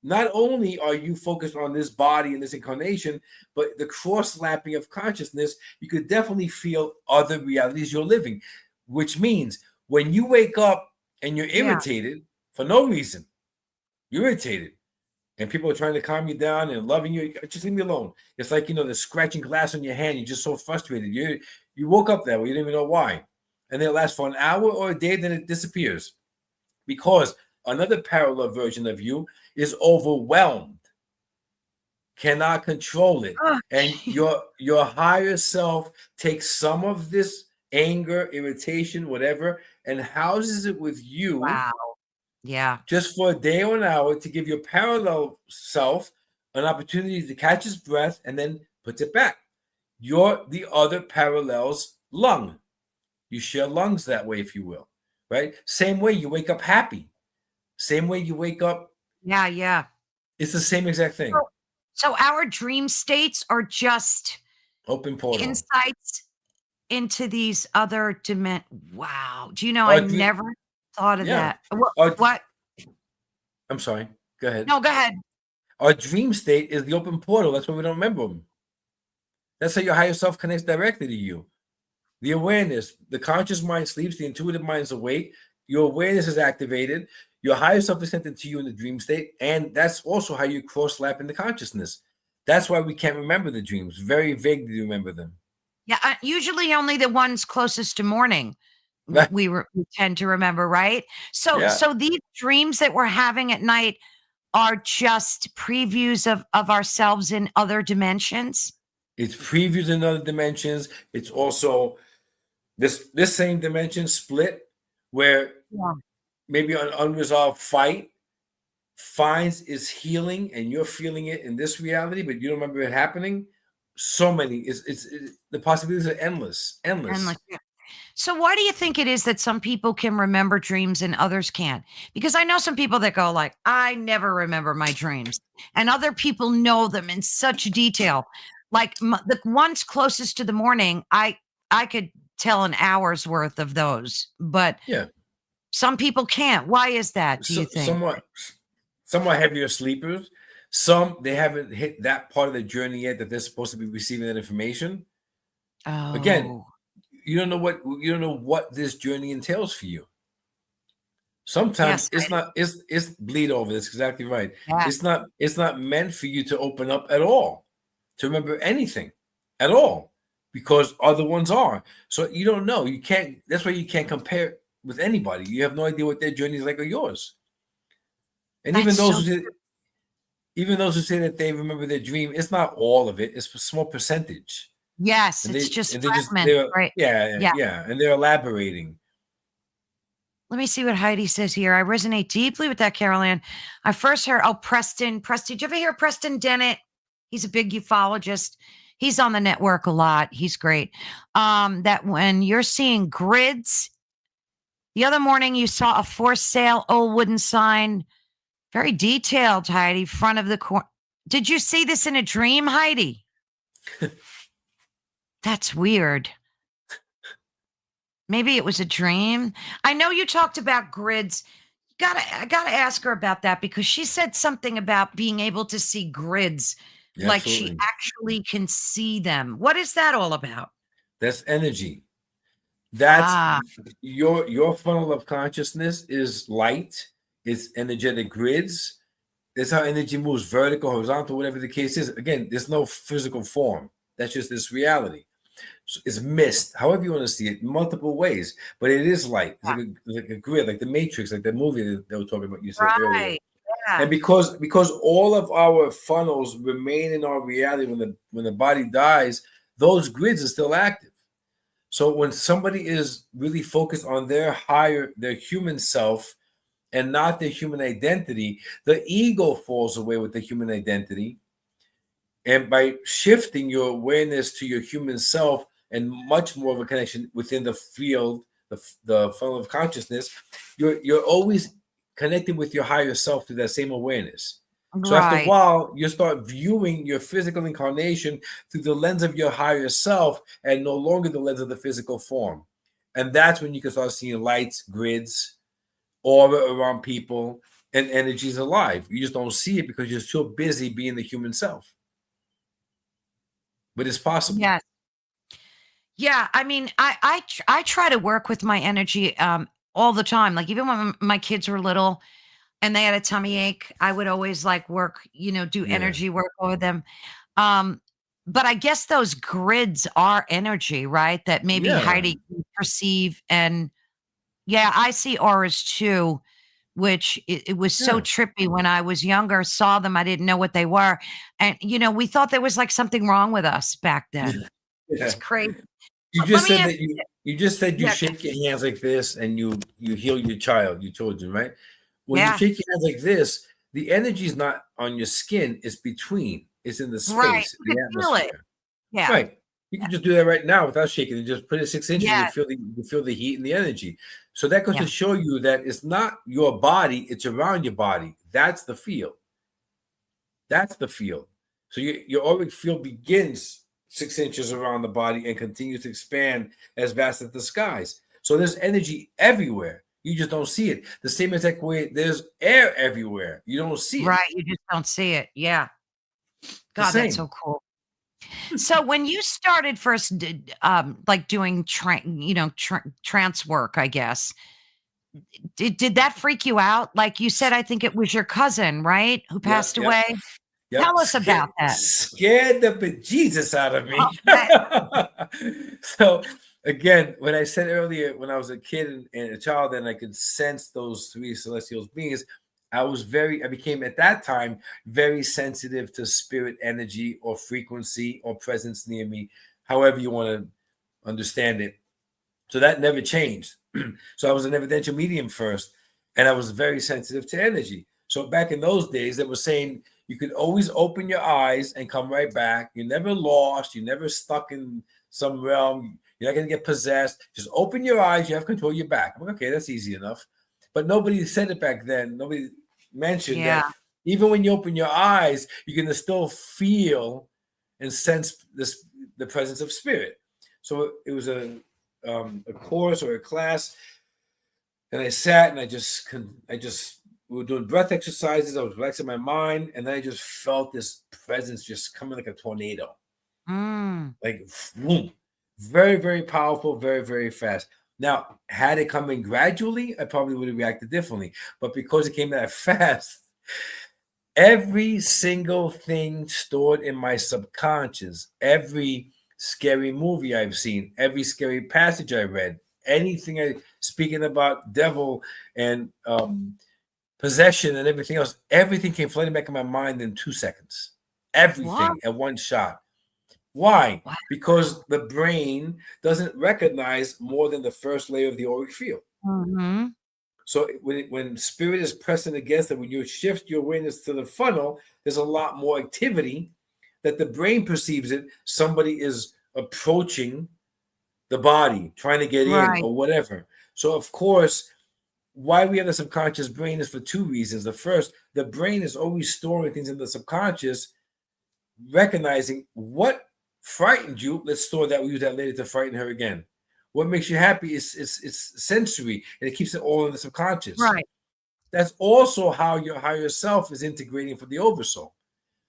Not only are you focused on this body and this incarnation, but the cross-lapping of consciousness, you could definitely feel other realities you're living, which means when you wake up and you're irritated for no reason, you're irritated, and people are trying to calm you down and loving you, just leave me alone. It's like, you know, the scratching glass on your hand, you're just so frustrated. You woke up that way, you didn't even know why. And then it lasts for an hour or a day, then it disappears. Because another parallel version of you is overwhelmed, cannot control it. And your higher self takes some of this anger, irritation, whatever, and houses it with you. Wow. Yeah. Just for a day or an hour to give your parallel self an opportunity to catch his breath and then puts it back. You're the other parallel's lung. You share lungs that way, if you will, right? Same way you wake up happy. Same way you wake up. Yeah. It's the same exact thing. So our dream states are just open portal insights into these other Wow. Do you know, I never thought of that. What? I'm sorry. Go ahead. No, go ahead. Our dream state is the open portal. That's why we don't remember them. That's how your higher self connects directly to you. The awareness, the conscious mind sleeps, the intuitive mind is awake. Your awareness is activated. Your higher self is sent into you in the dream state. And that's also how you cross-lap into consciousness. That's why we can't remember the dreams. Very vaguely remember them. Yeah, usually only the ones closest to morning we tend to remember, right? So these dreams that we're having at night are just previews of ourselves in other dimensions? It's previews in other dimensions. It's also this same dimension split where maybe an unresolved fight finds its healing and you're feeling it in this reality, but you don't remember it happening. So many. It's the possibilities are endless. Yeah. So why do you think it is that some people can remember dreams and others can't? Because I know some people that go like, I never remember my dreams, and other people know them in such detail. Like the ones closest to the morning, I could tell an hour's worth of those, but some people can't. Why is that, do you think? Somewhat heavier sleepers. Some, they haven't hit that part of the journey yet that they're supposed to be receiving that information. Again, you don't know what this journey entails for you. Sometimes it's bleed over. That's exactly right. Yeah. It's not meant for you to open up at all, to remember anything at all, because other ones are. So you don't know. You can't. That's why you can't compare with anybody. You have no idea what their journey is like or yours. And even those who say that they remember their dream, it's not all of it. It's a small percentage. Yes, it's just fragments, right? Yeah, and they're elaborating. Let me see what Heidi says here. I resonate deeply with that, Carol Ann. I first heard, Preston. Did you ever hear Preston Dennett? He's a big ufologist. He's on the network a lot. He's great. That when you're seeing grids, the other morning you saw a for sale old wooden sign, very detailed, Heidi, front of the corner. Did you see this in a dream, Heidi? That's weird. Maybe it was a dream. I know you talked about grids. I gotta ask her about that, because she said something about being able to see grids, like she actually can see them. What is that all about? That's energy. That's your funnel of consciousness is light. It's energetic grids. That's how energy moves, vertical, horizontal, whatever the case is. Again, there's no physical form. That's just this reality. So it's mist, however you want to see it, multiple ways, but it is light. It's like a grid, like the Matrix, like the movie that they were talking about. You said earlier, and because all of our funnels remain in our reality when the body dies, those grids are still active. So when somebody is really focused on their human self and not their human identity, the ego falls away with the human identity. And by shifting your awareness to your human self and much more of a connection within the field, the funnel of consciousness, you're always connecting with your higher self through that same awareness. So after a Right. while, you start viewing your physical incarnation through the lens of your higher self and no longer the lens of the physical form. And that's when you can start seeing lights, grids, aura around people, and energies alive. You just don't see it because you're so busy being the human self. But it's possible. Yes. Yeah, I mean, I try to work with my energy all the time. Like even when my kids were little and they had a tummy ache, I would always like work, do Yeah. energy work over them. Um, but I guess those grids are energy, right? That maybe Yeah. Heidi can perceive. And yeah, I see auras too, which it was so Yeah. trippy when I was younger, saw them, I didn't know what they were. And we thought there was like something wrong with us back then. It's Yeah. crazy. You But let just me said ask that you, you just said you yeah, shake your hands like this and you heal your child, you told him, right? When you yeah, shake your hands like this, the energy is not on your skin, it's between, it's in the right. space, You the could feel it. atmosphere. Yeah, Right. You can just do that right now without shaking it. Just put it 6 inches and yeah, you feel the heat and the energy. So that goes to yeah. show you that it's not your body, it's around your body. That's the field. That's the field. So your auric field begins 6 inches around the body and continues to expand as vast as the skies. So there's energy everywhere. You just don't see it. The same exact way there's air everywhere. You don't see it. Right, you just don't see it. Yeah. The God, that's so same. cool. So when you started first like doing trance work, I guess, did that freak you out? Like you said, I think it was your cousin, right, who Yep, passed yep, away? yep. Tell us about that. Scared the bejesus out of Oh, me. that So again, when I said earlier, when I was a kid and a child, and I could sense those three celestial beings, I became at that time very sensitive to spirit energy or frequency or presence near me, however you want to understand it. So that never changed. So I was an evidential medium first, and I was very sensitive to energy. So back in those days, they were saying you could always open your eyes and come right back. You're never lost. You're never stuck in some realm. You're not going to get possessed. Just open your eyes. You have control of your back. I'm like, okay, that's easy enough. But nobody said it back then. Nobody mentioned yeah. that even when you open your eyes, you can still feel and sense the presence of spirit. So it was a course or a class, and I sat and I just we were doing breath exercises. I was relaxing my mind, and then I just felt this presence just coming like a tornado, Mm. like boom, very very powerful, very very fast. Now, had it come in gradually, I probably would have reacted differently, but because it came that fast, every single thing stored in my subconscious, every scary movie I've seen, every scary passage I read, anything speaking about devil and possession and everything else, everything came flooding back in my mind in 2 seconds. What? Everything at one shot. Why? Wow. Because the brain doesn't recognize more than the first layer of the auric field. Mhm. So when spirit is pressing against it, when you shift your awareness to the funnel, there's a lot more activity that the brain perceives it. Somebody is approaching the body, trying to get in Right. or whatever. So of course, why we have the subconscious brain is for two reasons. The first, the brain is always storing things in the subconscious, recognizing what frightened you. Let's store that. We use that later to frighten her again. What makes you happy is it's sensory, and it keeps it all in the subconscious. Right. That's also how your higher self is integrating for the oversoul.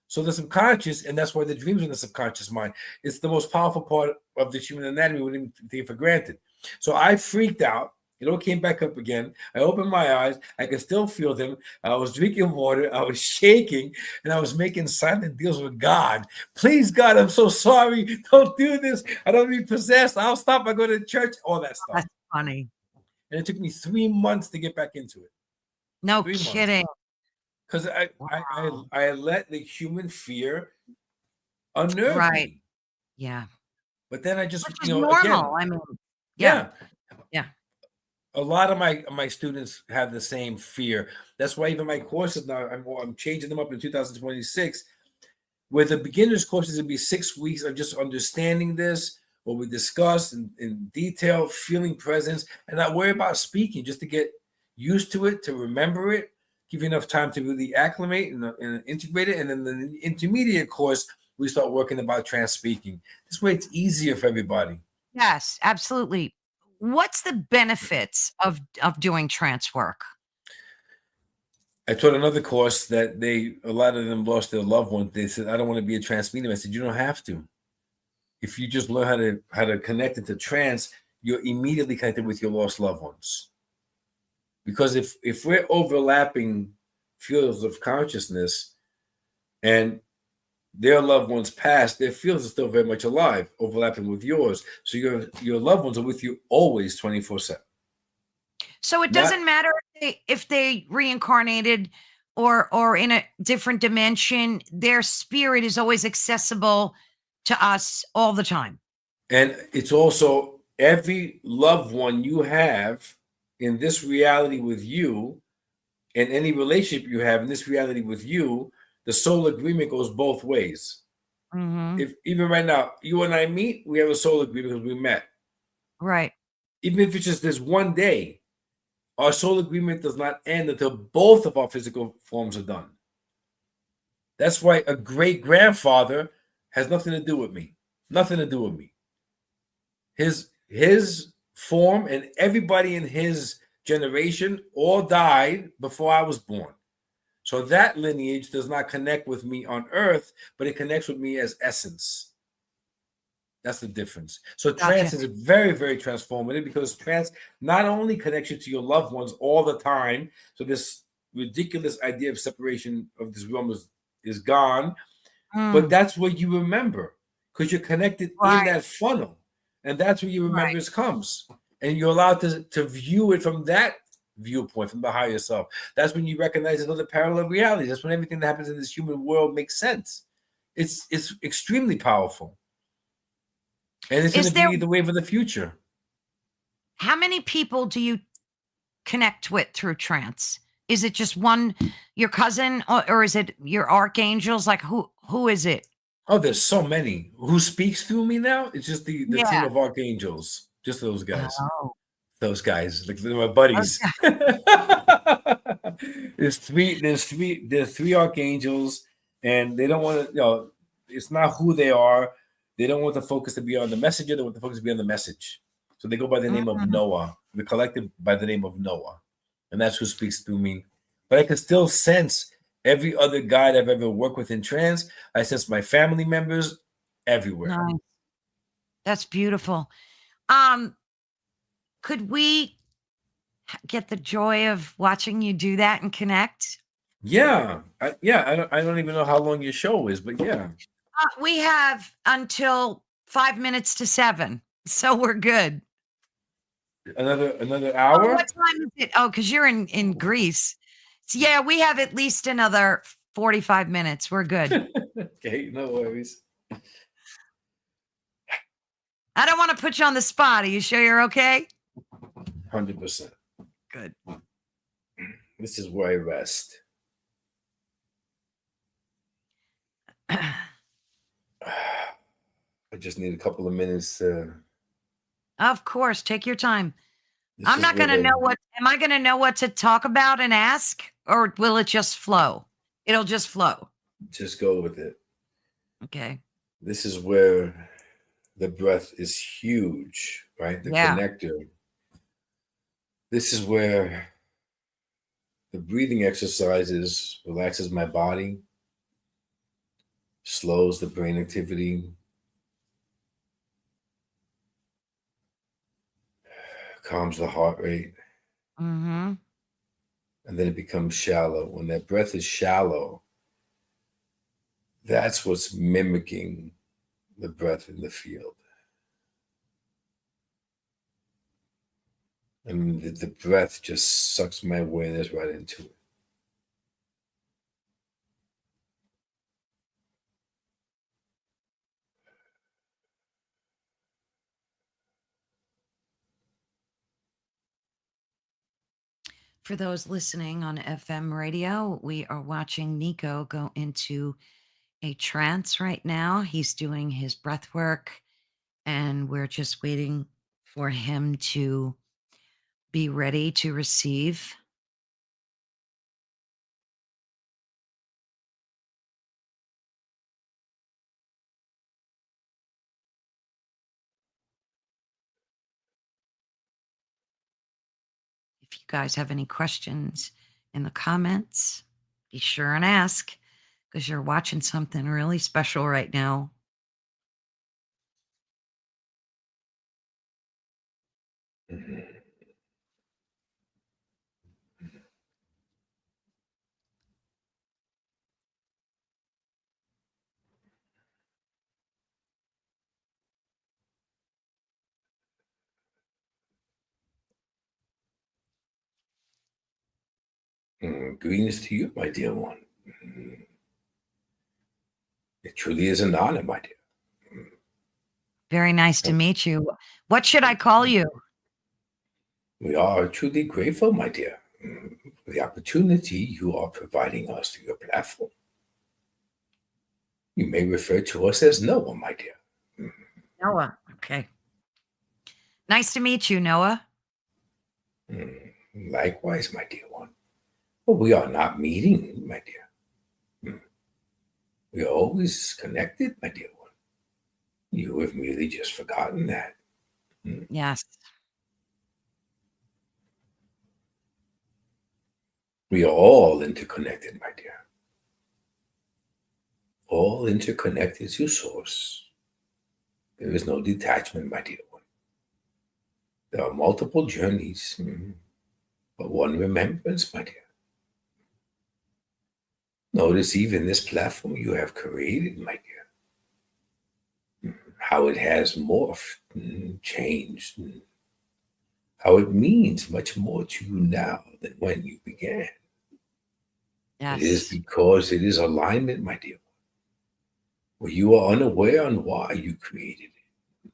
So the subconscious, and that's why the dreams in the subconscious mind, it's the most powerful part of the human anatomy we didn't take for granted. So I freaked out. It all came back up again. I opened my eyes. I could still feel them. I was drinking water. I was shaking, and I was making silent deals with God. Please, God, I'm so sorry. Don't do this. I don't be possessed. I'll stop. I go to church. All that stuff. That's funny. And it took me 3 months to get back into it. No 3 months. kidding. Because Wow. I let the human fear unnerve Right. me. Yeah. But then I just, Which is again, normal. I mean, yeah. yeah, Yeah. a lot of my students have the same fear. That's why even my courses now, I'm changing them up in 2026. where the beginner's course is going to be 6 weeks of just understanding this, what we discussed in detail, feeling presence, and not worry about speaking, just to get used to it, to remember it, give you enough time to really acclimate and integrate it. And then the intermediate course, we start working about trance speaking. This way it's easier for everybody. Yes, absolutely. What's the benefits of doing trance work? I taught another course that a lot of them lost their loved ones. They said, I don't want to be a trance medium. I said, you don't have to. If you just learn how to connect into trance, you're immediately connected with your lost loved ones. Because if we're overlapping fields of consciousness and their loved ones passed, their fields are still very much alive, overlapping with yours. So your loved ones are with you always 24/7. So it Not doesn't matter if they reincarnated or in a different dimension, their spirit is always accessible to us all the time. And it's also every loved one you have in this reality with you, and any relationship you have in this reality with you, the soul agreement goes both ways. Mhm. If even right now you and I meet, we have a soul agreement because we met. Right. Even if it's just this one day, our soul agreement does not end until both of our physical forms are done. That's why a great grandfather has nothing to do with me. Nothing to do with me. His form and everybody in his generation all died before I was born. So that lineage does not connect with me on earth, but it connects with me as essence. That's the difference. So Gotcha. trance is very, very transformative because trance not only connects you to your loved ones all the time. So this ridiculous idea of separation of this realm is gone, but Mm. that's what you remember because you're connected in Right, that funnel. And that's where your right. remembrance comes. And you're allowed to view it from that viewpoint, from the higher self. That's when you recognize another parallel reality. That's when everything that happens in this human world makes sense. It's extremely powerful. And it's going to Is there be the wave of the future. How many people do you connect with through trance? Is it just one, your cousin, or is it your archangels? Like who is it? Oh, there's so many. Who speaks through me now? It's just the team Yeah. of archangels. Just those guys. Oh, Those guys, like they're my buddies. okay. There's three archangels, and they don't want to, it's not who they are. They don't want the focus to be on the messenger, they want the focus to be on the message. So they go by the name of Mm, Noah, the collective by the name of Noah. And that's who speaks through me. But I can still sense every other guide I've ever worked with in trance. I sense my family members everywhere. nice. That's beautiful. Um, could we get the joy of watching you do that and connect? Yeah. I don't even know how long your show is, but yeah. We have until 5 minutes to 7, so we're good. Another Oh, what hour? time is it? Oh, because you're in Greece. So yeah, we have at least another 45 minutes. We're good. Okay, no worries. I don't want to put you on the spot. Are you sure you're okay? 100%. Good. This is where I rest. I just need a couple of minutes. Of course, take your time. This I'm is not where going to know the what am I going to know what to talk about and ask, or will it just flow? It'll just flow. just go with it. Okay. This is where the breath is huge, right? The Yeah. connector. This is where the breathing exercises relaxes my body, slows the brain activity, calms the heart rate, Mhm. and then it becomes shallow. When that breath is shallow, that's what's mimicking the breath in the field. And the breath just sucks my awareness right into it. For those listening on FM radio, we are watching Nico go into a trance right now. He's doing his breath work, and we're just waiting for him to be ready to receive. If you guys have any questions in the comments, be sure and ask because you're watching something really special right now. Mhm. Greetings to you, my dear one. Mm, It truly is an honor, my dear. Very nice to Mm, meet you. What should I call you? We are truly grateful, my dear, for the opportunity you are providing us through your platform. You may refer to us as Noah, my dear. Mm, Noah. Okay. Nice to meet you, Noah. Likewise, my dear one. But we are not meeting, my dear. Mm, We are always connected, my dear one. You have merely just forgotten that. Mm, Yes. We are all interconnected, my dear. All interconnected to source. There is no detachment, my dear one. There are multiple journeys, but one remembrance, my dear. Notice even this platform you have created, my dear, how it has morphed, changed, how it means much more to you now than when you began. It is Yes. because it is alignment, my dear, where you are unaware on why you created it.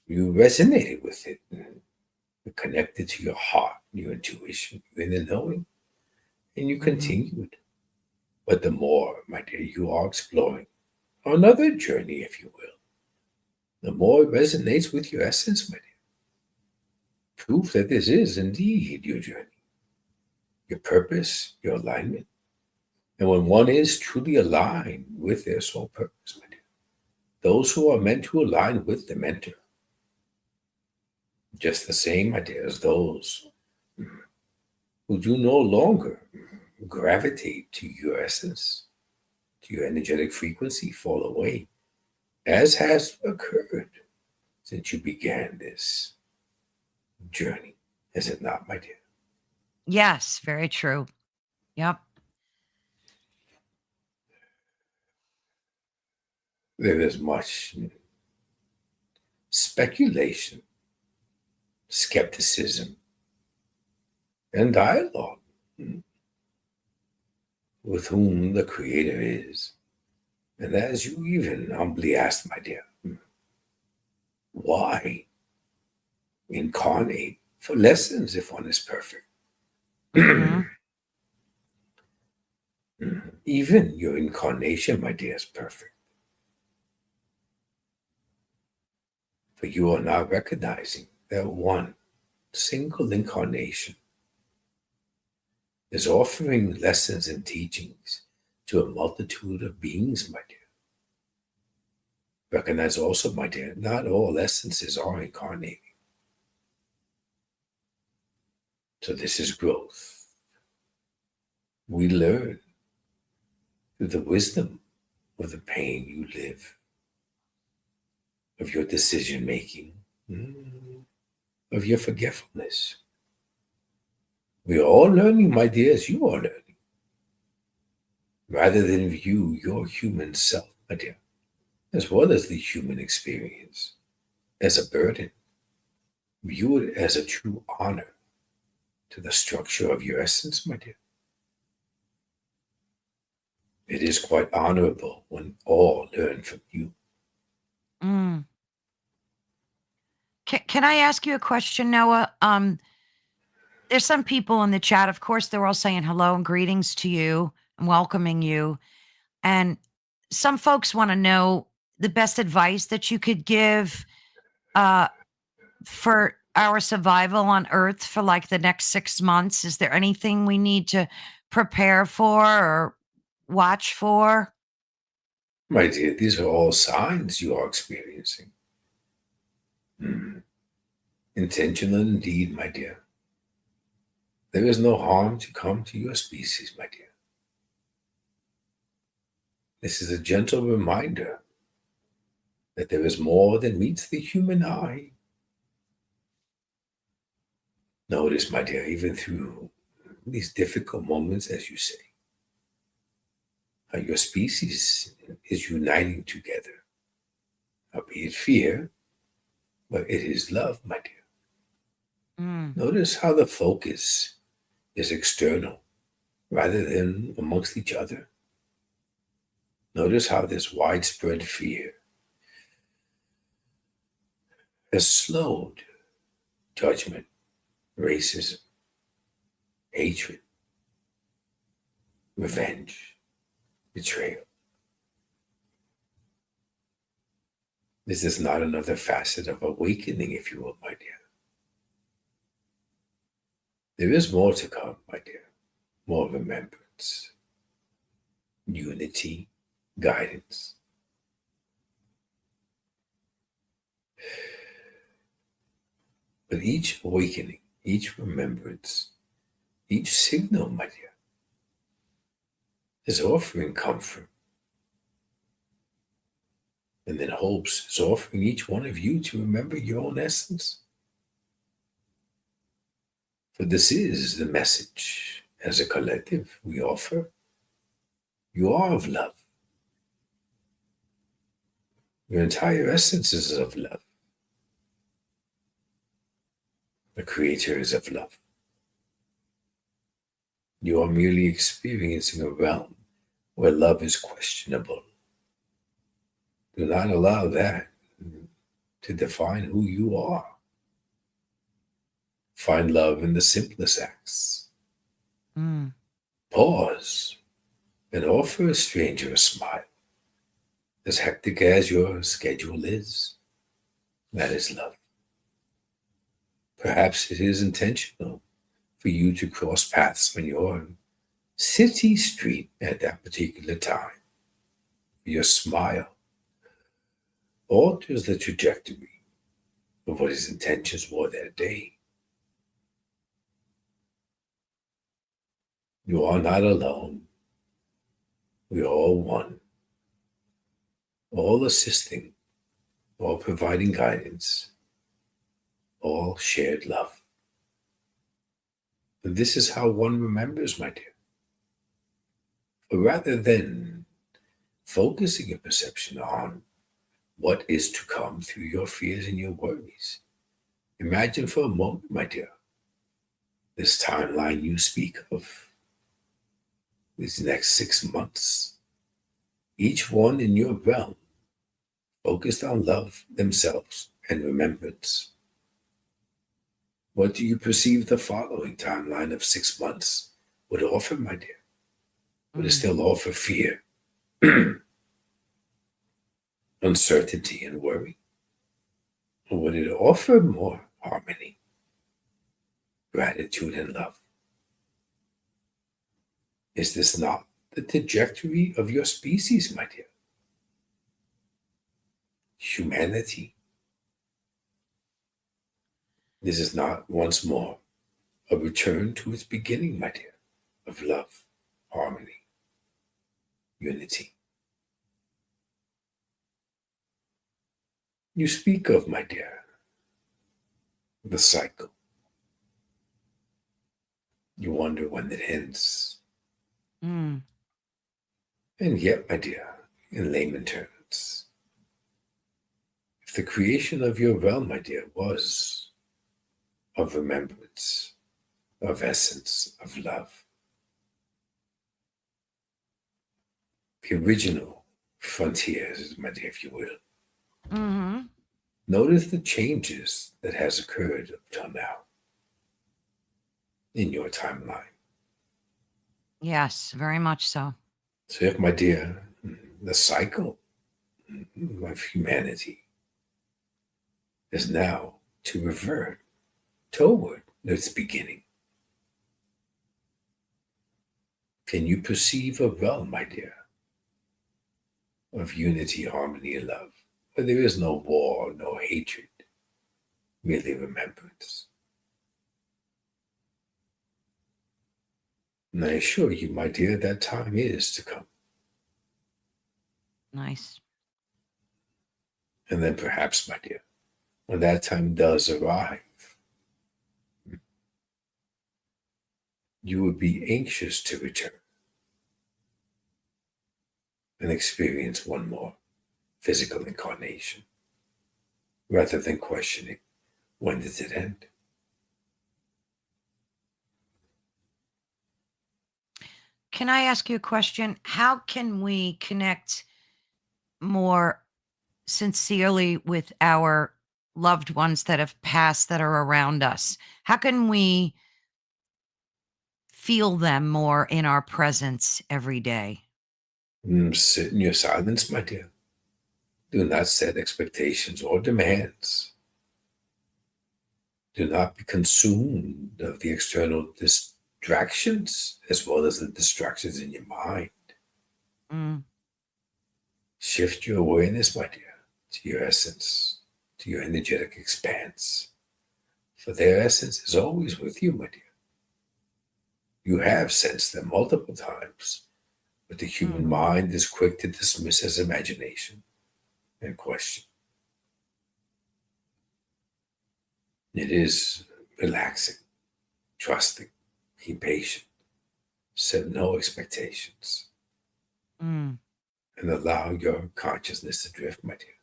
You resonated with it, you're connected to your heart, your intuition, your inner knowing, and you Mhm. continued. But the more, my dear, you are exploring another journey, if you will, the more it resonates with your essence, my dear. Proof that this is indeed your journey, your purpose, your alignment. And when one is truly aligned with their soul purpose, my dear, those who are meant to align with the mentor, just the same, my dear, as those who do no longer gravitate to your essence, to your energetic frequency, fall away, as has occurred since you began this journey. Is it not, my dear? Yes, very true. Yep. There is much speculation, skepticism, and dialogue with whom the Creator is. And as you even humbly asked, my dear, why incarnate for lessons if one is perfect? Mhm. Even your incarnation, my dear, is perfect. For you are now recognizing that one single incarnation is offering lessons and teachings to a multitude of beings, my dear. Recognize also, my dear, not all essences are incarnating. So this is growth. We learn through the wisdom of the pain you live, of your decision making, of your forgetfulness. We are all learning, my dear, as you are learning, rather than view your human self, my dear, as well as the human experience, as a burden. View it as a true honor to the structure of your essence, my dear. It is quite honorable when all learn from you. Mm. Can I ask you a question, Noah? There's some people in the chat, of course, they're all saying hello and greetings to you and welcoming you. And some folks want to know the best advice that you could give uh, for our survival on Earth for like the next 6 months. Is there anything we need to prepare for or watch for? My dear, these are all signs you are experiencing. Intentional indeed, my dear. There is no harm to come to your species, my dear. This is a gentle reminder that there is more than meets the human eye. Notice, my dear, even through these difficult moments, as you say, how your species is uniting together, albeit fear, but it is love, my dear. Mm. Notice how the focus is external rather than amongst each other. Notice how this widespread fear has slowed judgment, racism, hatred, revenge, betrayal. This is not another facet of awakening, if you will, my dear. There is more to come, my dear. More remembrance, unity, guidance. But each awakening, each remembrance, each signal, my dear, is offering comfort. And then hopes is offering each one of you to remember your own essence. For this is the message as a collective we offer. You are of love. Your entire essence is of love. The Creator is of love. You are merely experiencing a realm where love is questionable. Do not allow that to define who you are. Find love in the simplest acts. Mm. Pause and offer a stranger a smile. As hectic as your schedule is, that is love. Perhaps it is intentional for you to cross paths on your city street at that particular time. Your smile alters the trajectory of what his intentions were that day. You are not alone. We are all one, all assisting, all providing guidance, all shared love. And this is how one remembers, my dear. But rather than focusing your perception on what is to come through your fears and your worries, imagine for a moment, my dear, this timeline you speak of, these next 6 months, each one in your realm focused on love, themselves, and remembrance. What do you perceive the following timeline of 6 months would offer, my dear? Would it still offer fear, uncertainty, and worry? Or would it offer more harmony, gratitude, and love? Is this not the trajectory of your species, my dear? Humanity. This is not once more a return to its beginning, my dear, of love, harmony, unity. You speak of, my dear, the cycle. You wonder when it ends. Mm. And yet, my dear, in layman terms, if the creation of your realm, my dear, was of remembrance, of essence, of love, the original frontiers, my dear, if you will, Mm-hmm. notice the changes that has occurred up till now in your timeline. Yes, very much so. So if, my dear, the cycle of humanity is now to revert toward its beginning. Can you perceive a realm, my dear, of unity, harmony, and love, where there is no war, no hatred, merely remembrance? And I assure you, my dear, that time is to come. Nice. And then perhaps, my dear, when that time does arrive, you would be anxious to return and experience one more physical incarnation, rather than questioning, when does it end? Can I ask you a question? How can we connect more sincerely with our loved ones that have passed that are around us? How can we feel them more in our presence every day? Sit in your silence, my dear. Do not set expectations or demands. Do not be consumed of the external distractions as well as the distractions in your mind. Mm, Shift your awareness, my dear, to your essence, to your energetic expanse. For their essence is always with you, my dear. You have sensed them multiple times, but the human mhm. mind is quick to dismiss as imagination and question. It is relaxing, trusting, be patient, set no expectations, Mm. and allow your consciousness to drift, my dear.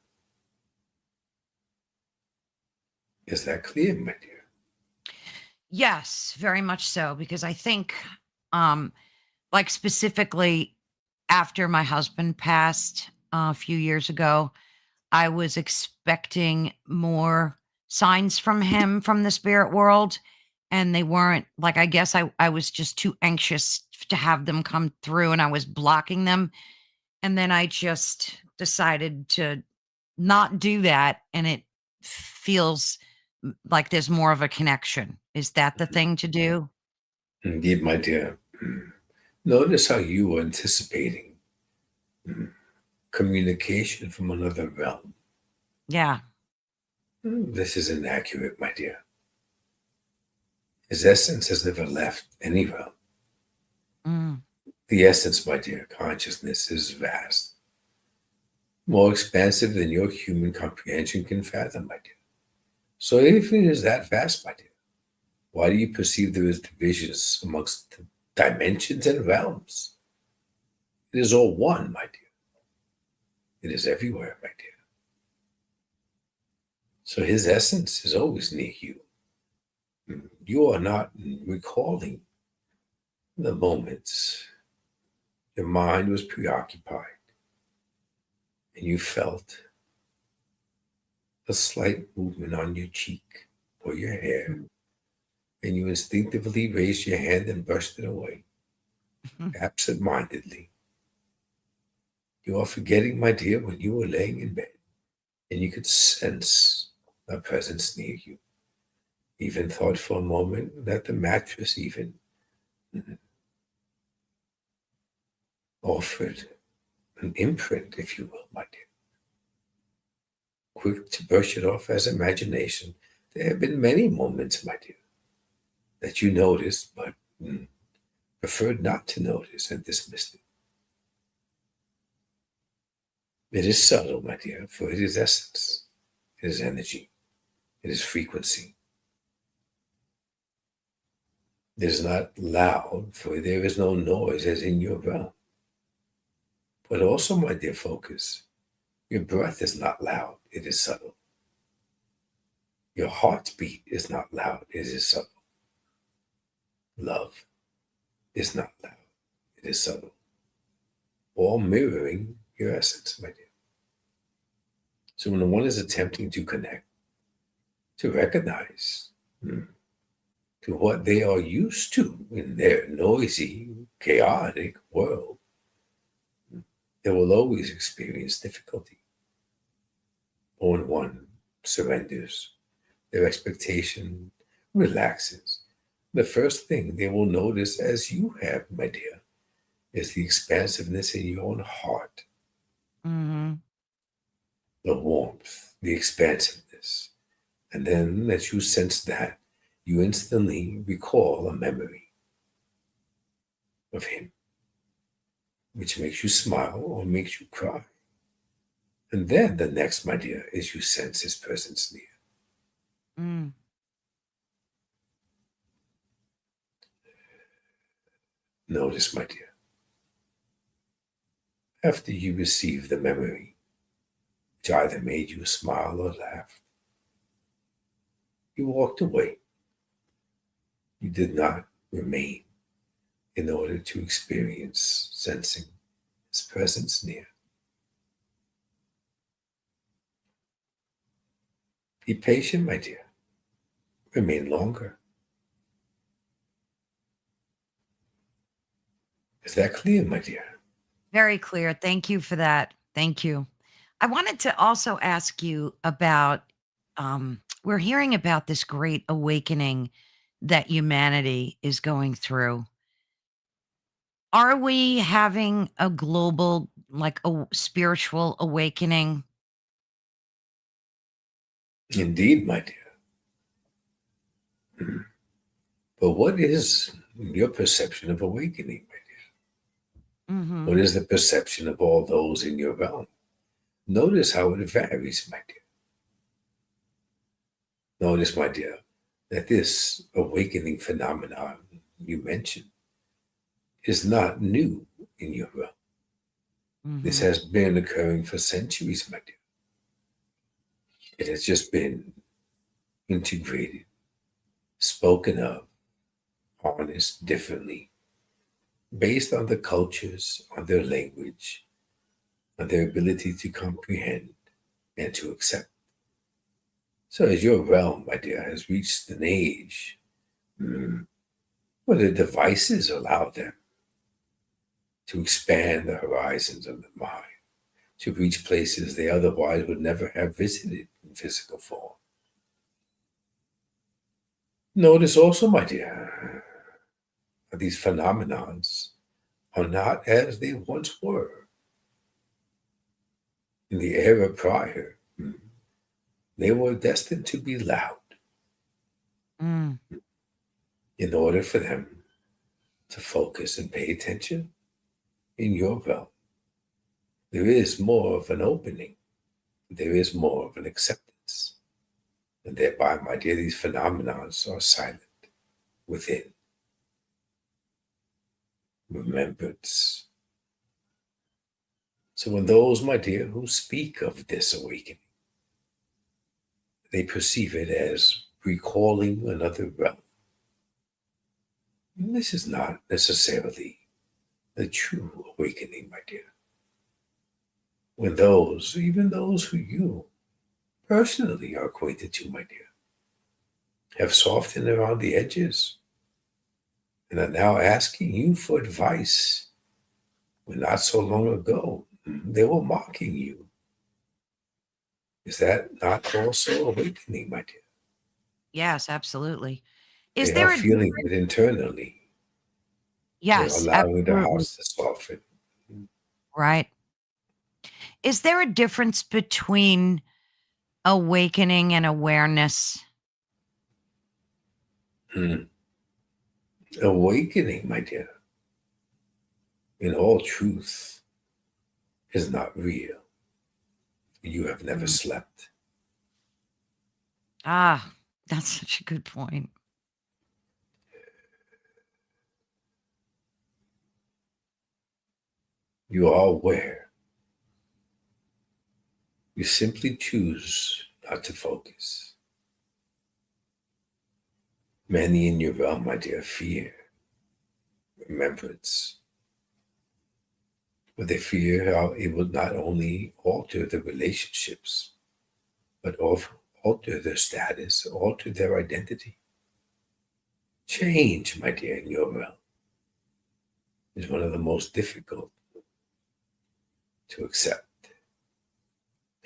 Is that clear, my dear? Yes, very much so, because I think, um, like, specifically after my husband passed a few years ago, I was expecting more signs from him from the spirit world, and they weren't. Like, I guess I was just too anxious to have them come through, and I was blocking them, and then I just decided to not do that, and it feels like there's more of a connection. Is that the thing to do? Indeed, my dear. Notice how you were anticipating mm, communication from another realm. Yeah. This is inaccurate, my dear. His essence has never left any realm. Mm, The essence, my dear, consciousness is vast, more expansive than your human comprehension can fathom, my dear. So if it is that vast, my dear, why do you perceive there is divisions amongst the dimensions and realms? It is all one, my dear. It is everywhere, my dear. So his essence is always near you. You are not recalling the moments. Your mind was preoccupied, and you felt a slight movement on your cheek or your hair, mm, and you instinctively raised your hand and brushed it away, mhm, absent-mindedly. You are forgetting, my dear, when you were laying in bed, and you could sense a presence near you. Even thought for a moment that the mattress even offered an imprint, if you will, my dear. Quick to brush it off as imagination, there have been many moments, my dear, that you noticed, but preferred not to notice and dismissed it. It is subtle, my dear, for it is essence, it is energy, it is frequency. It is not loud, for there is no noise as in your realm. But also, my dear focus, your breath is not loud, it is subtle. Your heartbeat is not loud, it is subtle. Love is not loud, it is subtle. All mirroring your essence, my dear. So when one is attempting to connect, to recognize to what they are used to in their noisy, chaotic world, They will always experience difficulty. When one surrenders, their expectation relaxes. The first thing they will notice, as you have, my dear, is the expansiveness in your own heart, Mhm. the warmth, the expansiveness. And then, as you sense that, you instantly recall a memory of him, which makes you smile or makes you cry. And then the next, my dear, is you sense his presence near. Mm. Notice, my dear, after you receive the memory, which either made you smile or laugh, you walked away. You did not remain in order to experience sensing his presence near. Be patient, my dear. Remain longer. Is that clear, my dear? Very clear. Thank you for that. Thank you. I wanted to also ask you about we're hearing about this great awakening that humanity is going through. Are we having a global, like a spiritual awakening? Indeed, my dear. But what is your perception of awakening, my dear? What Hmm. is the perception of all those in your realm? Notice how it varies, my dear. Notice, my dear, that this awakening phenomenon you mentioned is not new in your realm. This Hmm. has been occurring for centuries, my dear. It has just been integrated, spoken of, harnessed differently, based on the cultures, on their language, on their ability to comprehend and to accept. So, as your realm, my dear, has reached an age where the devices allow them to expand the horizons of the mind, to reach places they otherwise would never have visited in physical form. Notice also, my dear, that these phenomenons are not as they once were. In the era prior, they were destined to be loud Mm. in order for them to focus and pay attention in your realm. There is more of an opening, there is more of an acceptance. And thereby, my dear, these phenomenons are silent within remembrance. So when those, my dear, who speak of this awakening, they perceive it as recalling another realm. This is not necessarily the true awakening, my dear. When those, even those who you personally are acquainted to, my dear, have softened around the edges and are now asking you for advice, when not so long ago they were mocking you. Is that not also awakening, my dear? Yes, absolutely. Is They are there a feeling difference? it internally. They're Yes, allowing their absolutely. hearts to soften. Right. Is there a difference between awakening and awareness? Mm. Awakening, my dear, in all truth, is not real. You have never Mm. slept. Ah, that's such a good point. You are aware. You simply choose not to focus. Many in your realm, my dear, fear remembrance, but they fear how it will not only alter the relationships, but also alter their status, alter their identity. Change, my dear, in your realm is one of the most difficult to accept.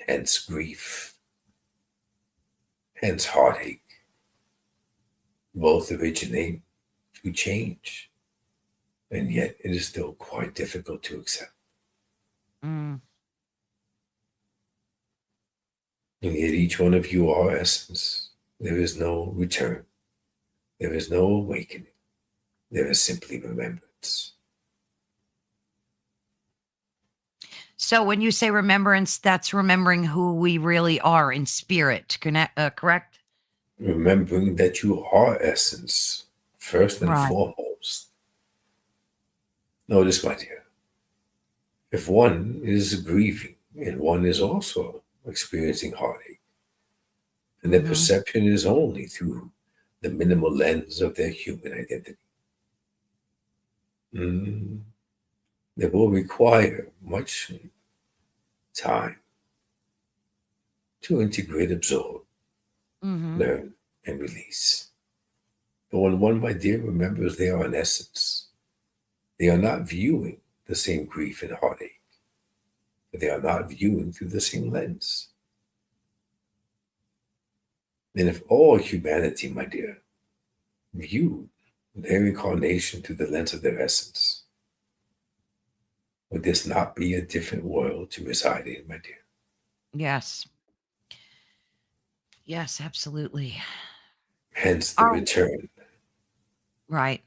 Hence grief, hence heartache. Both originate through change, and yet it is still quite difficult to accept. Mm. And yet each one of you are essence. There is no return. There is no awakening. There is simply remembrance. So when you say remembrance, that's remembering who we really are in spirit, correct? Remembering that you are essence, first and Right. foremost. Notice, my dear, if one is grieving and one is also experiencing heartache, and their Mhm. perception is only through the minimal lens of their human identity, they will require much time to integrate, absorb, Mhm. learn, and release. But when one, my dear, remembers they are in essence, they are not viewing the same grief and heartache, but they are not viewing through the same lens. And if all humanity, my dear, viewed their incarnation through the lens of their essence, would this not be a different world to reside in, my dear? Yes. Yes, absolutely. Hence the Are return. right.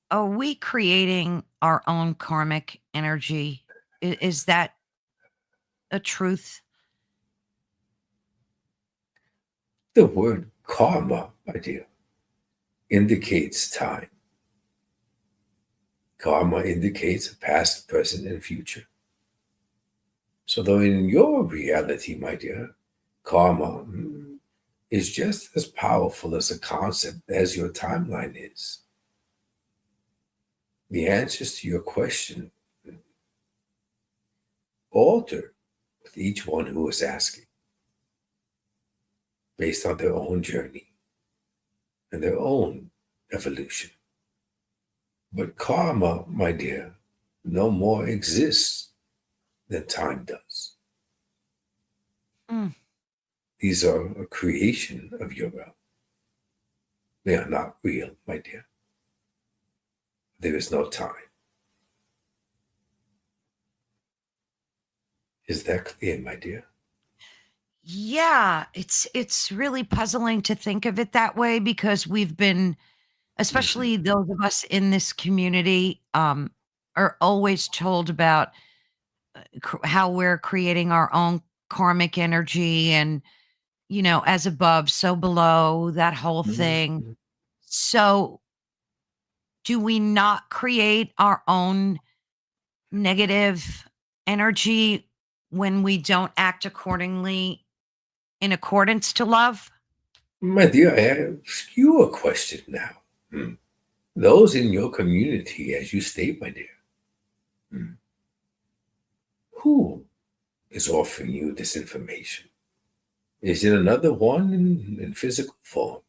Are we creating our own karmic energy? Is that a truth? The word karma, my dear, indicates time. Karma indicates past, present, and future. So, though in your reality, my dear, karma is just as powerful as a concept as your timeline is. The answers to your question alter with each one who is asking based on their own journey and their own evolution. But karma, my dear, no more exists than time does. Mm. These are a creation of your realm. They are not real, my dear. There is no time. Is that clear, my dear? Yeah, it's really puzzling to think of it that way because we've been, Mhm. especially those of us in this community, are always told about how we're creating our own karmic energy and, as above, so below, that whole thing. Mhm. So, do we not create our own negative energy when we don't act accordingly in accordance to love? My dear, I ask you a question now. Hmm. Those in your community, as you state, my dear, hmm, who is offering you this information? Is it another one in physical form?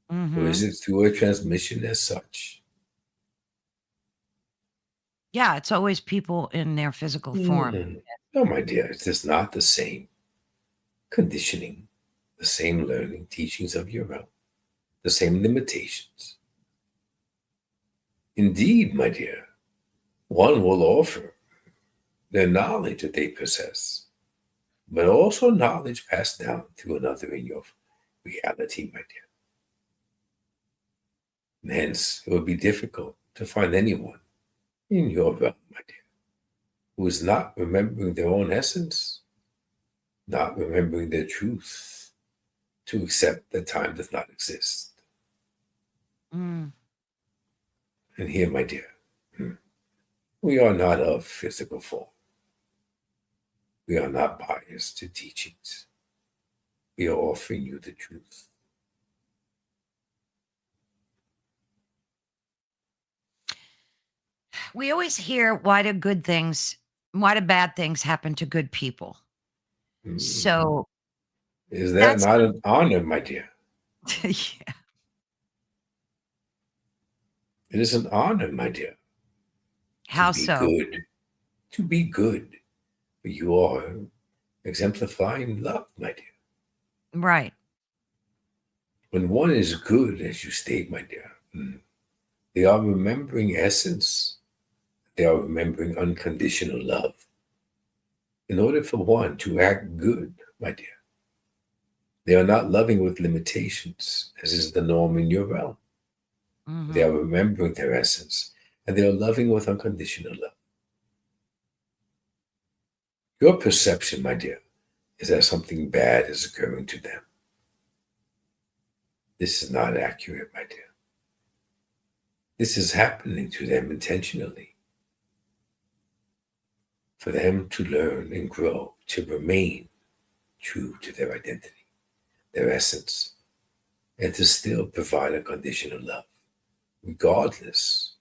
Or is Mhm. it through a transmission as such? Yeah, it's always people in their physical form. No, my dear, it is not the same conditioning, the same learning, teachings of your own, the same limitations. Indeed, my dear, one will offer the knowledge that they possess, but also knowledge passed down to another in your reality, my dear. And hence, it would be difficult to find anyone in your realm, my dear, who is not remembering their own essence, not remembering their truth, to accept that time does not exist. Mm. And here, my dear, we are not of physical form. We are not biased to teachings. We are offering you the truth. We always hear why do bad things happen to good people? Mm. So Is that that's not an honor, my dear? yeah. It is an honor, my dear. to How be so? good, to be good. You are exemplifying love, my dear. Right. When one is good, as you state, my dear, they are remembering essence. They are remembering unconditional love. In order for one to act good, my dear, they are not loving with limitations, as is the norm in your realm. They Hmm. are remembering their essence, and they are loving with unconditional love. Your perception, my dear, is that something bad is occurring to them. This is not accurate, my dear. This is happening to them intentionally for them to learn and grow, to remain true to their identity, their essence, and to still provide unconditional love, regardless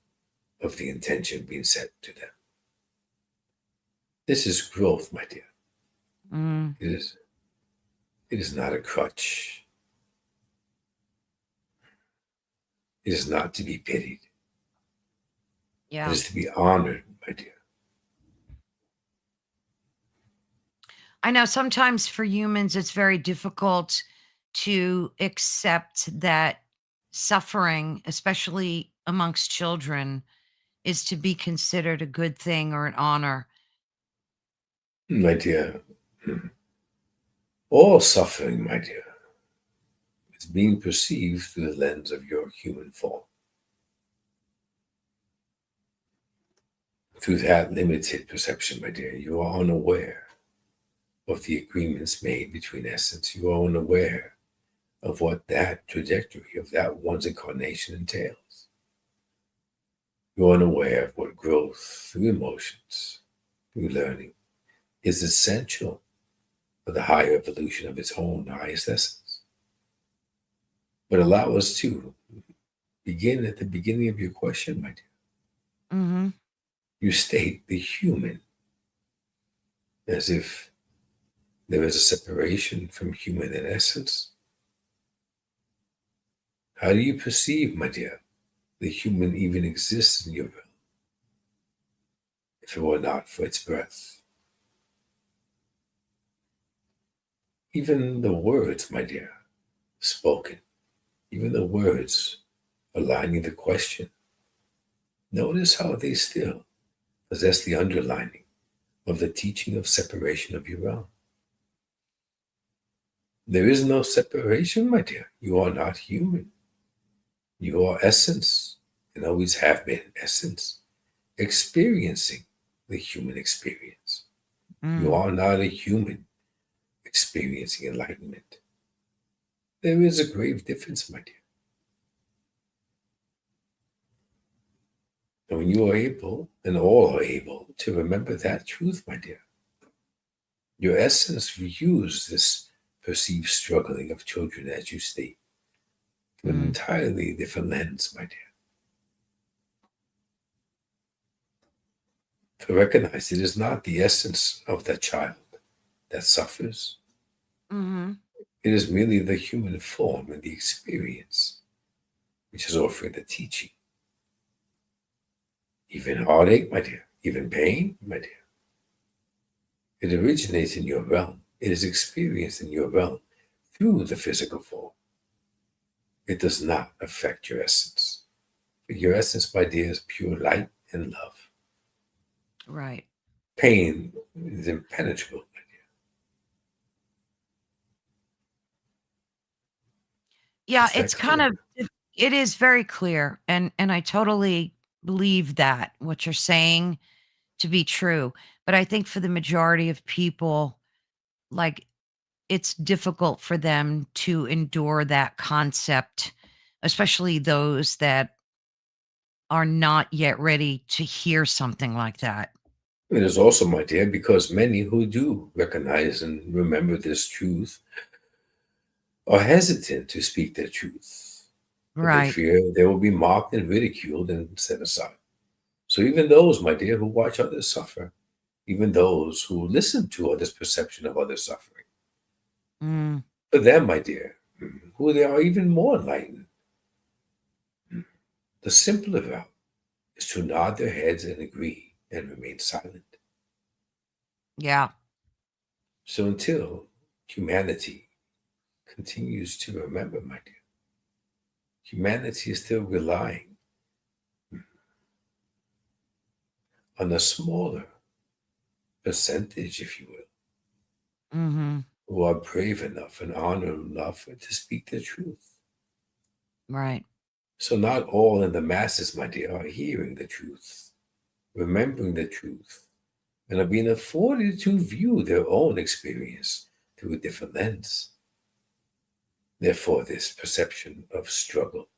of the intention being set to them. This is growth, my dear. Mm. It is, it is not a crutch. It is not to be pitied. It Yeah. is to be honored, my dear. I know sometimes for humans, it's very difficult to accept that suffering, especially amongst children, is to be considered a good thing or an honor. My dear, all suffering, my dear, is being perceived through the lens of your human form. Through that limited perception, my dear, you are unaware of the agreements made between essence. You are unaware of what that trajectory of that one's incarnation entails. You're unaware of what growth through emotions, through learning, is essential for the higher evolution of its own highest essence. But allow us to begin at the beginning of your question, my dear. Hmm. You state the human as if there is a separation from human in essence. How do you perceive, my dear, the human even exists in your realm if it were not for its breath? Even the words, my dear, spoken, even the words aligning the question, notice how they still possess the underlining of the teaching of separation of your realm. There is no separation, my dear. You are not human. You are essence and always have been essence, experiencing the human experience. You Mm. are not a human experiencing enlightenment. There is a grave difference, my dear. And when you are able, and all are able, to remember that truth, my dear, your essence views this perceived struggling of children, as you state, through an Mm. entirely different lens, my dear. To recognize it is not the essence of the child that suffers, Hmm. it is merely the human form and the experience which is offering the teaching. Even heartache, my dear, even pain, my dear, it originates in your realm. It is experienced in your realm through the physical form. It does not affect your essence. For your essence, my dear, is pure light and love. Right. Pain is impenetrable, my dear. Yeah, Is that it's kind of clear? it is very clear, and I totally believe that what you're saying to be true. But I think for the majority of people, like, it's difficult for them to endure that concept, especially those that are not yet ready to hear something like that. It is also, my dear, because many who do recognize and remember this truth are hesitant to speak their truth, for they Right. fear they will be mocked and ridiculed and set aside. So even those, my dear, who watch others suffer, even those who listen to others' perception of others' suffering, Mm. for them, my dear, who they are even more enlightened, the simpler route is to nod their heads and agree and remain silent. Yeah. So until humanity continues to remember, my dear, humanity is still relying on a smaller percentage, if you will, Mm-hmm. who are brave enough and honorable enough to speak the truth. Right. So not all in the masses, my dear, are hearing the truth, remembering the truth, and are being afforded to view their own experience through a different lens. Therefore, this perception of struggle,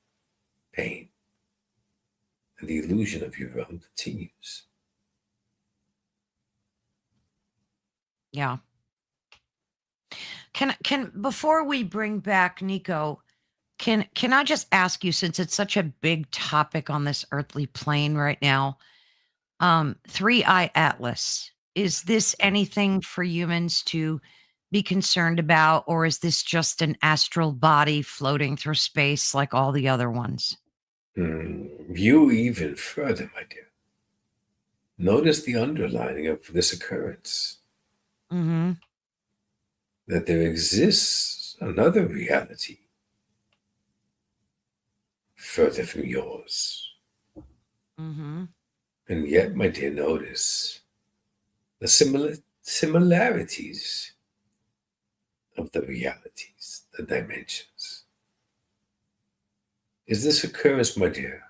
pain, and the illusion of your realm continues. Yeah. Can before we bring back Niko, can I just ask you, since it's such a big topic on this earthly plane right now, Three Eye Atlas, is this anything for humans to be concerned about, or is this just an astral body floating through space like all the other ones? View even further, my dear. Notice the underlining of this occurrence, Mm-hmm. that there exists another reality further from yours. Mm-hmm. And yet, my dear, notice the similarities of the realities, the dimensions. Is this occurrence, my dear,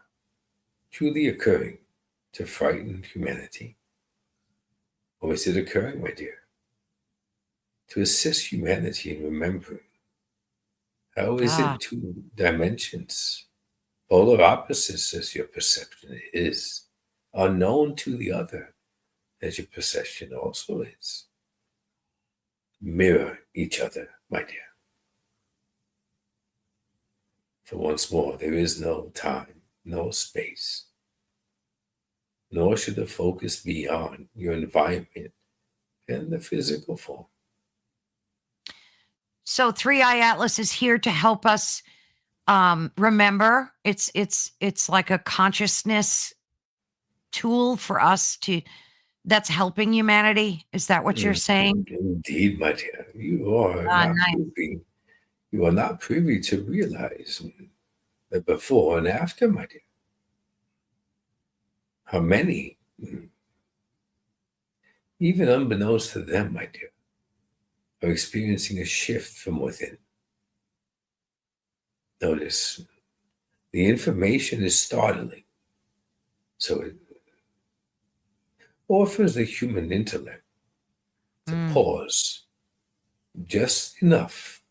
truly occurring to frighten humanity? Or is it occurring, my dear, to assist humanity in remembering? How is Ah, it two dimensions, polar opposites as your perception is, unknown to the other as your perception also is? Mirror each other, my dear. For once more, there is no time, no space, nor should the focus be on your environment and the physical form. so Three Eye Atlas is here to help us remember. It's like a consciousness tool for us to that's helping humanity. Is that what you're Mm, saying? Indeed, my dear, you are Ah, not nice. privy. You are not privy to realize the before and after, my dear. How many, even unbeknownst to them, my dear, are experiencing a shift from within. Notice the information is startling, so it offers the human intellect to Mm, pause just enough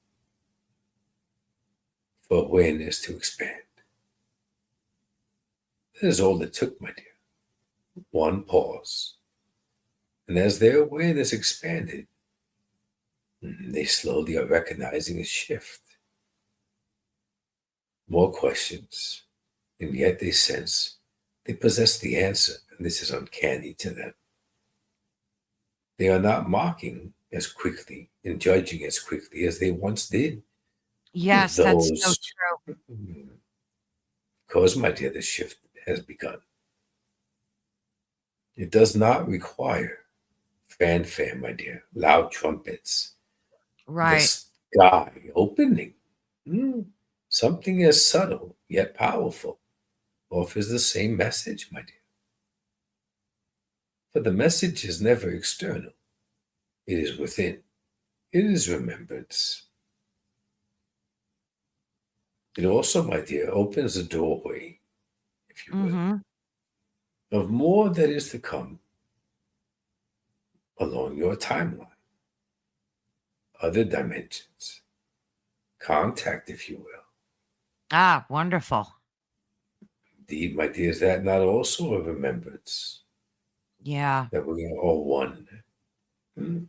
for awareness to expand. That is all it took, my dear. One pause. And as their awareness expanded, they slowly are recognizing a shift. More questions, and yet they sense they possess the answer, and this is uncanny to them. They are not mocking as quickly and judging as quickly as they once did of yes, that's so those. true. Because, my dear, the shift has begun. It does not require fanfare, my dear, loud trumpets, the Right. sky opening. Hmm. Something as subtle yet powerful offers the same message, my dear. For the message is never external, it is within, it is remembrance. It also, my dear, opens a doorway, if you will, Mm-hmm. of more that is to come along your timeline, other dimensions, contact, if you will. Ah, wonderful. Indeed, my dear, is that not also a remembrance Yeah. that we are all one? Hmm?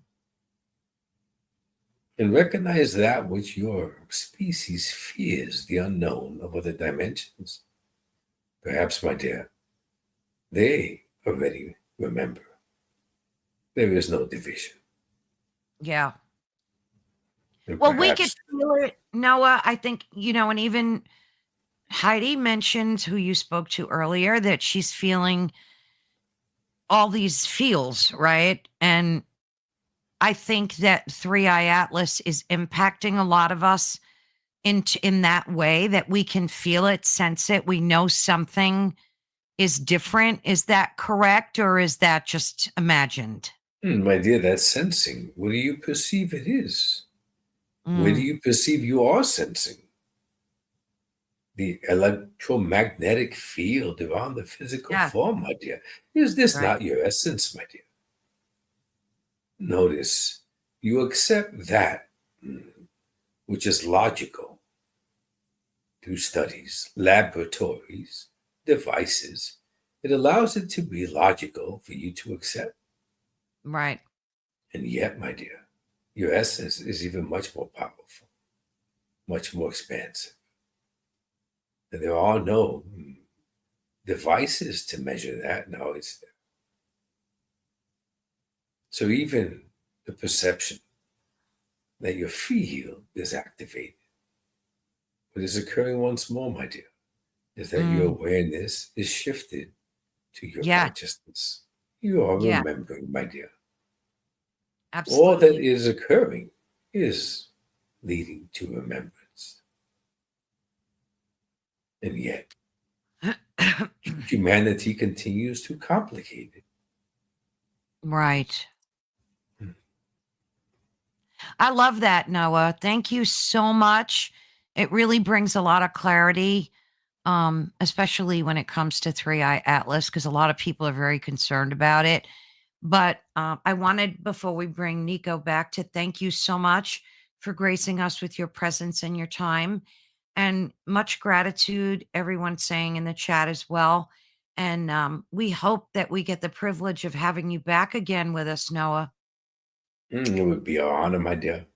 And recognize that which your species fears, the unknown of other dimensions. Perhaps, my dear, they already remember. There is no division. Yeah. And Well, we could perhaps, feel it, Noah. I think, and even Heidi mentioned, who you spoke to earlier, that she's feeling all these feels, right? And I think that Three Eye Atlas is impacting a lot of us in that way, that we can feel it, sense it. We know something is different. Is that correct, or is that just imagined? My dear, that's sensing. What do you perceive it is? Where do Mm, you perceive you are sensing? The electromagnetic field around the physical yeah, form, my dear. Is this right. not your essence, my dear? Notice you accept that which is logical through studies, laboratories, devices. It allows it to be logical for you to accept. Right. And yet, my dear, your essence is even much more powerful, much more expansive. And there are no devices to measure that. No, it's there. So even the perception that your field is activated, what is occurring once more, my dear, is that your Mm, awareness is shifted to your yeah. consciousness. You are Yeah. remembering, my dear. All that Absolutely. is occurring is leading to remembrance. And yet, humanity continues to complicate it. Right. Hmm. I love that, Noah. Thank you so much. It really brings a lot of clarity, especially when it comes to Three Eye Atlas, because a lot of people are very concerned about it. But I wanted, before we bring Nico back, to thank you so much for gracing us with your presence and your time. And much gratitude, everyone saying in the chat as well. And we hope that we get the privilege of having you back again with us, Noah. It would be an honor, my dear.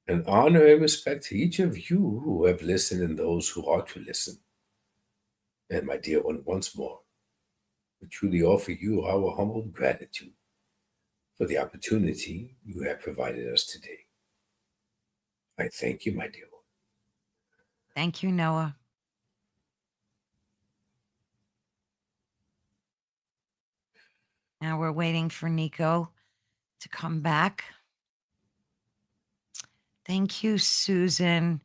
An honor and respect to each of you who have listened and those who are to listen. And my dear one, once more, we truly offer you our humble gratitude for the opportunity you have provided us today. I thank you, my dear one. Thank you, Noah. Now we're waiting for Nico to come back. Thank you, Susan.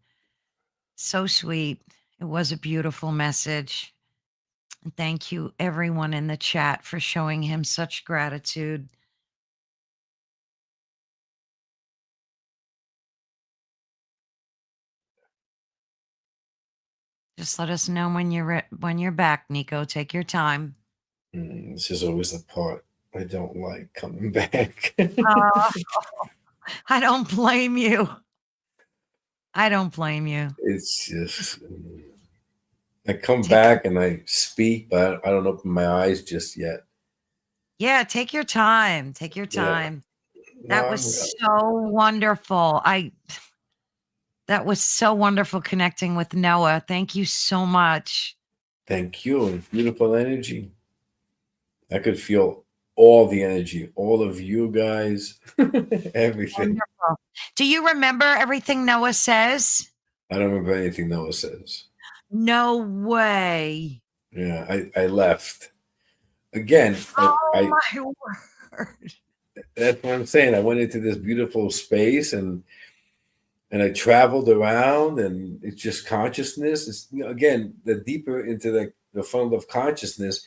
So sweet. It was a beautiful message. And thank you, everyone in the chat, for showing him such gratitude. Just let us know when you're back, Nico. Take your time. This is always the part I don't like coming back. Uh, I don't blame you. I don't blame you. It's just, I come Take back and I speak, but I don't open my eyes just yet. Yeah, take your time. Take your Yeah. time. No, That was so wonderful. That was so wonderful connecting with Noah. Thank you so much. thank you. And beautiful energy. I could feel all the energy, all of you guys, everything. Wonderful. Do you remember everything Noah says? I don't remember anything Noah says. No way. Yeah, I left. Again, Oh my word. that's what I'm saying. I went into this beautiful space and I traveled around, and it's just consciousness. It's, again, the deeper into the funnel of consciousness,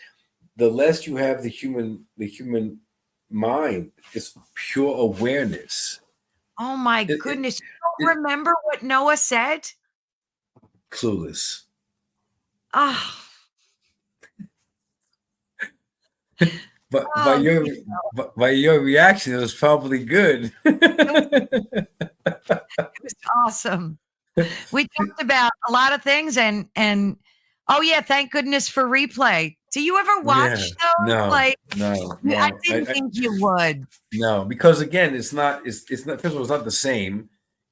the less you have the human mind. It's pure awareness. Oh my It, it, goodness. You it, don't remember what Noah said? clueless. Oh, But by oh, your by your reaction, it was probably good. it was awesome. We talked about a lot of things, and oh yeah, thank goodness for replay. Do you ever Yeah. watch those? No. Like, No. I No. didn't think you would. No, because again, it's not, first of all, it's not the same.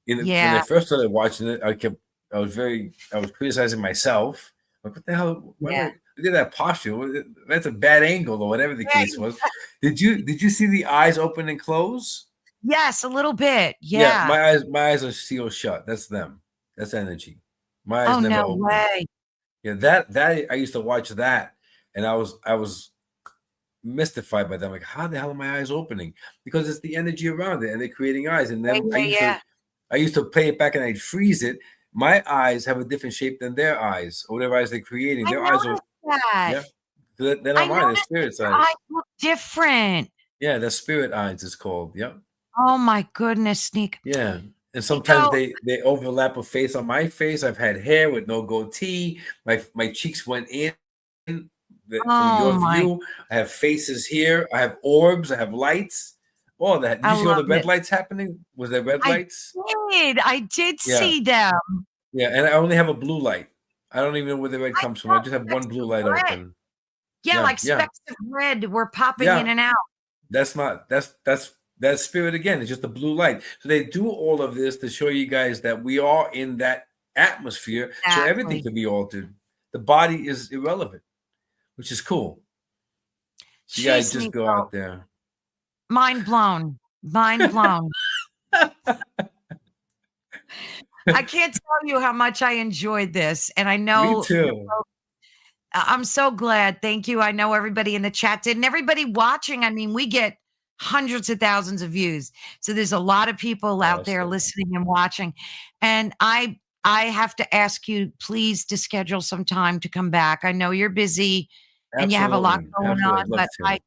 When I Yeah, first started watching it, I was criticizing myself. Like, what the hell? Why yeah. would I look at that posture? That's a bad angle, or whatever the case Right. was. Did you see the eyes open and close? Yes, a little bit. Yeah, Yeah. my eyes are sealed shut. That's them. That's energy. My eyes Oh, never no open. way. Yeah, that I used to watch that, and I was mystified by that. I'm like, how the hell are my eyes opening? Because it's the energy around it, and they're creating eyes. And Yeah, then I yeah, used to yeah. I used to play it back, and I'd freeze it. My eyes have a different shape than their eyes, or whatever eyes they're creating. I Their eyes are, noticed that. yeah, they're I not mine. They're noticed that spirit's your eyes eyes. look different. Yeah, they're spirit eyes. It's called. Yep. Oh my goodness, Yeah. And sometimes Nico. they overlap a face on my face. I've had hair with no goatee. My cheeks went in from Oh your my, view. I have faces here. I have orbs. I have lights. All that. Did I you see all love the red it. lights happening? Was there red I lights? I did Yeah. see them. Yeah. And I only have a blue light. I don't even know where the red I comes from. I saw just have one specks blue of light red. open. Yeah, Yeah. like Yeah. specks of red were popping in Yeah. and out. That's not that's spirit again. It's just a blue light. So they do all of this to show you guys that we are in that atmosphere, so everything Exactly. can be altered. The body is irrelevant, which is cool. So you gotta Jeez, just go Nico. out there. Mind blown. Mind blown. I can't tell you how much I enjoyed this. And I Me know too. I'm so glad. Thank you. I know everybody in the chat did, and everybody watching. I mean, we get hundreds of thousands of views. So there's a lot of people out there Awesome. listening and watching. And I have to ask you please to schedule some time to come back. I know you're busy and you have a lot Absolutely. going Absolutely. on, I'd love but to.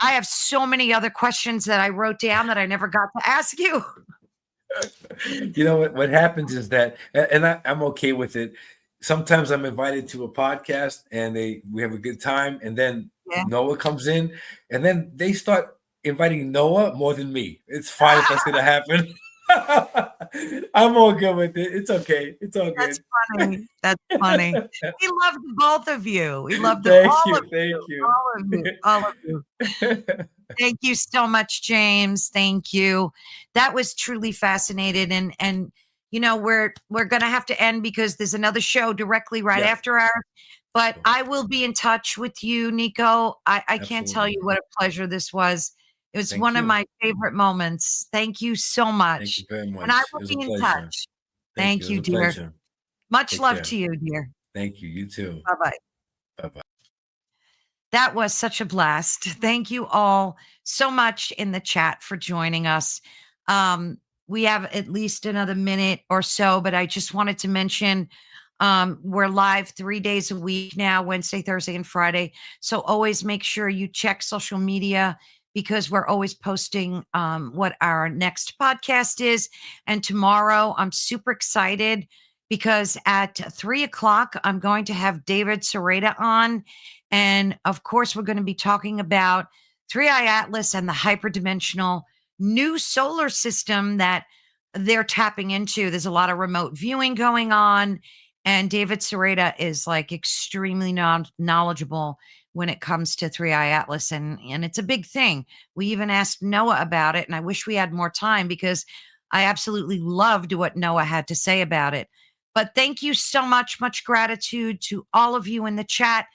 I have so many other questions that I wrote down that I never got to ask you. You know what happens is that, and I'm okay with it. Sometimes I'm invited to a podcast and we have a good time, and then Yeah. Noah comes in, and then they start inviting Noah more than me. It's fine if that's gonna happen. I'm all good with it. It's okay. It's all That's good. funny. That's funny. We love the both of you. We love the Thank all of you. Thank you, you. all of you, all of you. Thank you so much, James. Thank you. That was truly fascinating. And you know, we're gonna have to end because there's another show directly right Yeah, after our, but I will be in touch with you, Nico. I can't tell absolutely. you what a pleasure this was. It was Thank one of you. my favorite moments. Thank you so Thank you much. very And I much. It will was a be in pleasure. touch. Thank you. Thank It was you, a dear. pleasure. Much Take love care. to you, dear. Thank you. You too. Bye bye. Bye bye. That was such a blast. Thank you all so much in the chat for joining us. We have at least another minute or so, but I just wanted to mention we're live 3 days a week now, Wednesday, Thursday, and Friday. So always make sure you check social media because we're always posting what our next podcast is. And tomorrow, I'm super excited because at 3 o'clock, I'm going to have David Sereda on. And of course, we're going to be talking about 3i Atlas and the hyperdimensional new solar system that they're tapping into. There's a lot of remote viewing going on. And David Sereda is like extremely knowledgeable when it comes to 3i Atlas. And it's a big thing. We even asked Noah about it. And I wish we had more time because I absolutely loved what Noah had to say about it. But thank you so much. Much gratitude to all of you in the chat.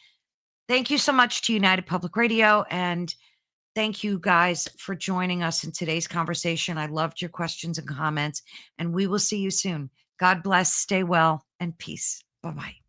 Thank you so much to United Public Radio. And thank you guys for joining us in today's conversation. I loved your questions and comments, and we will see you soon. God bless, stay well, and peace. Bye bye.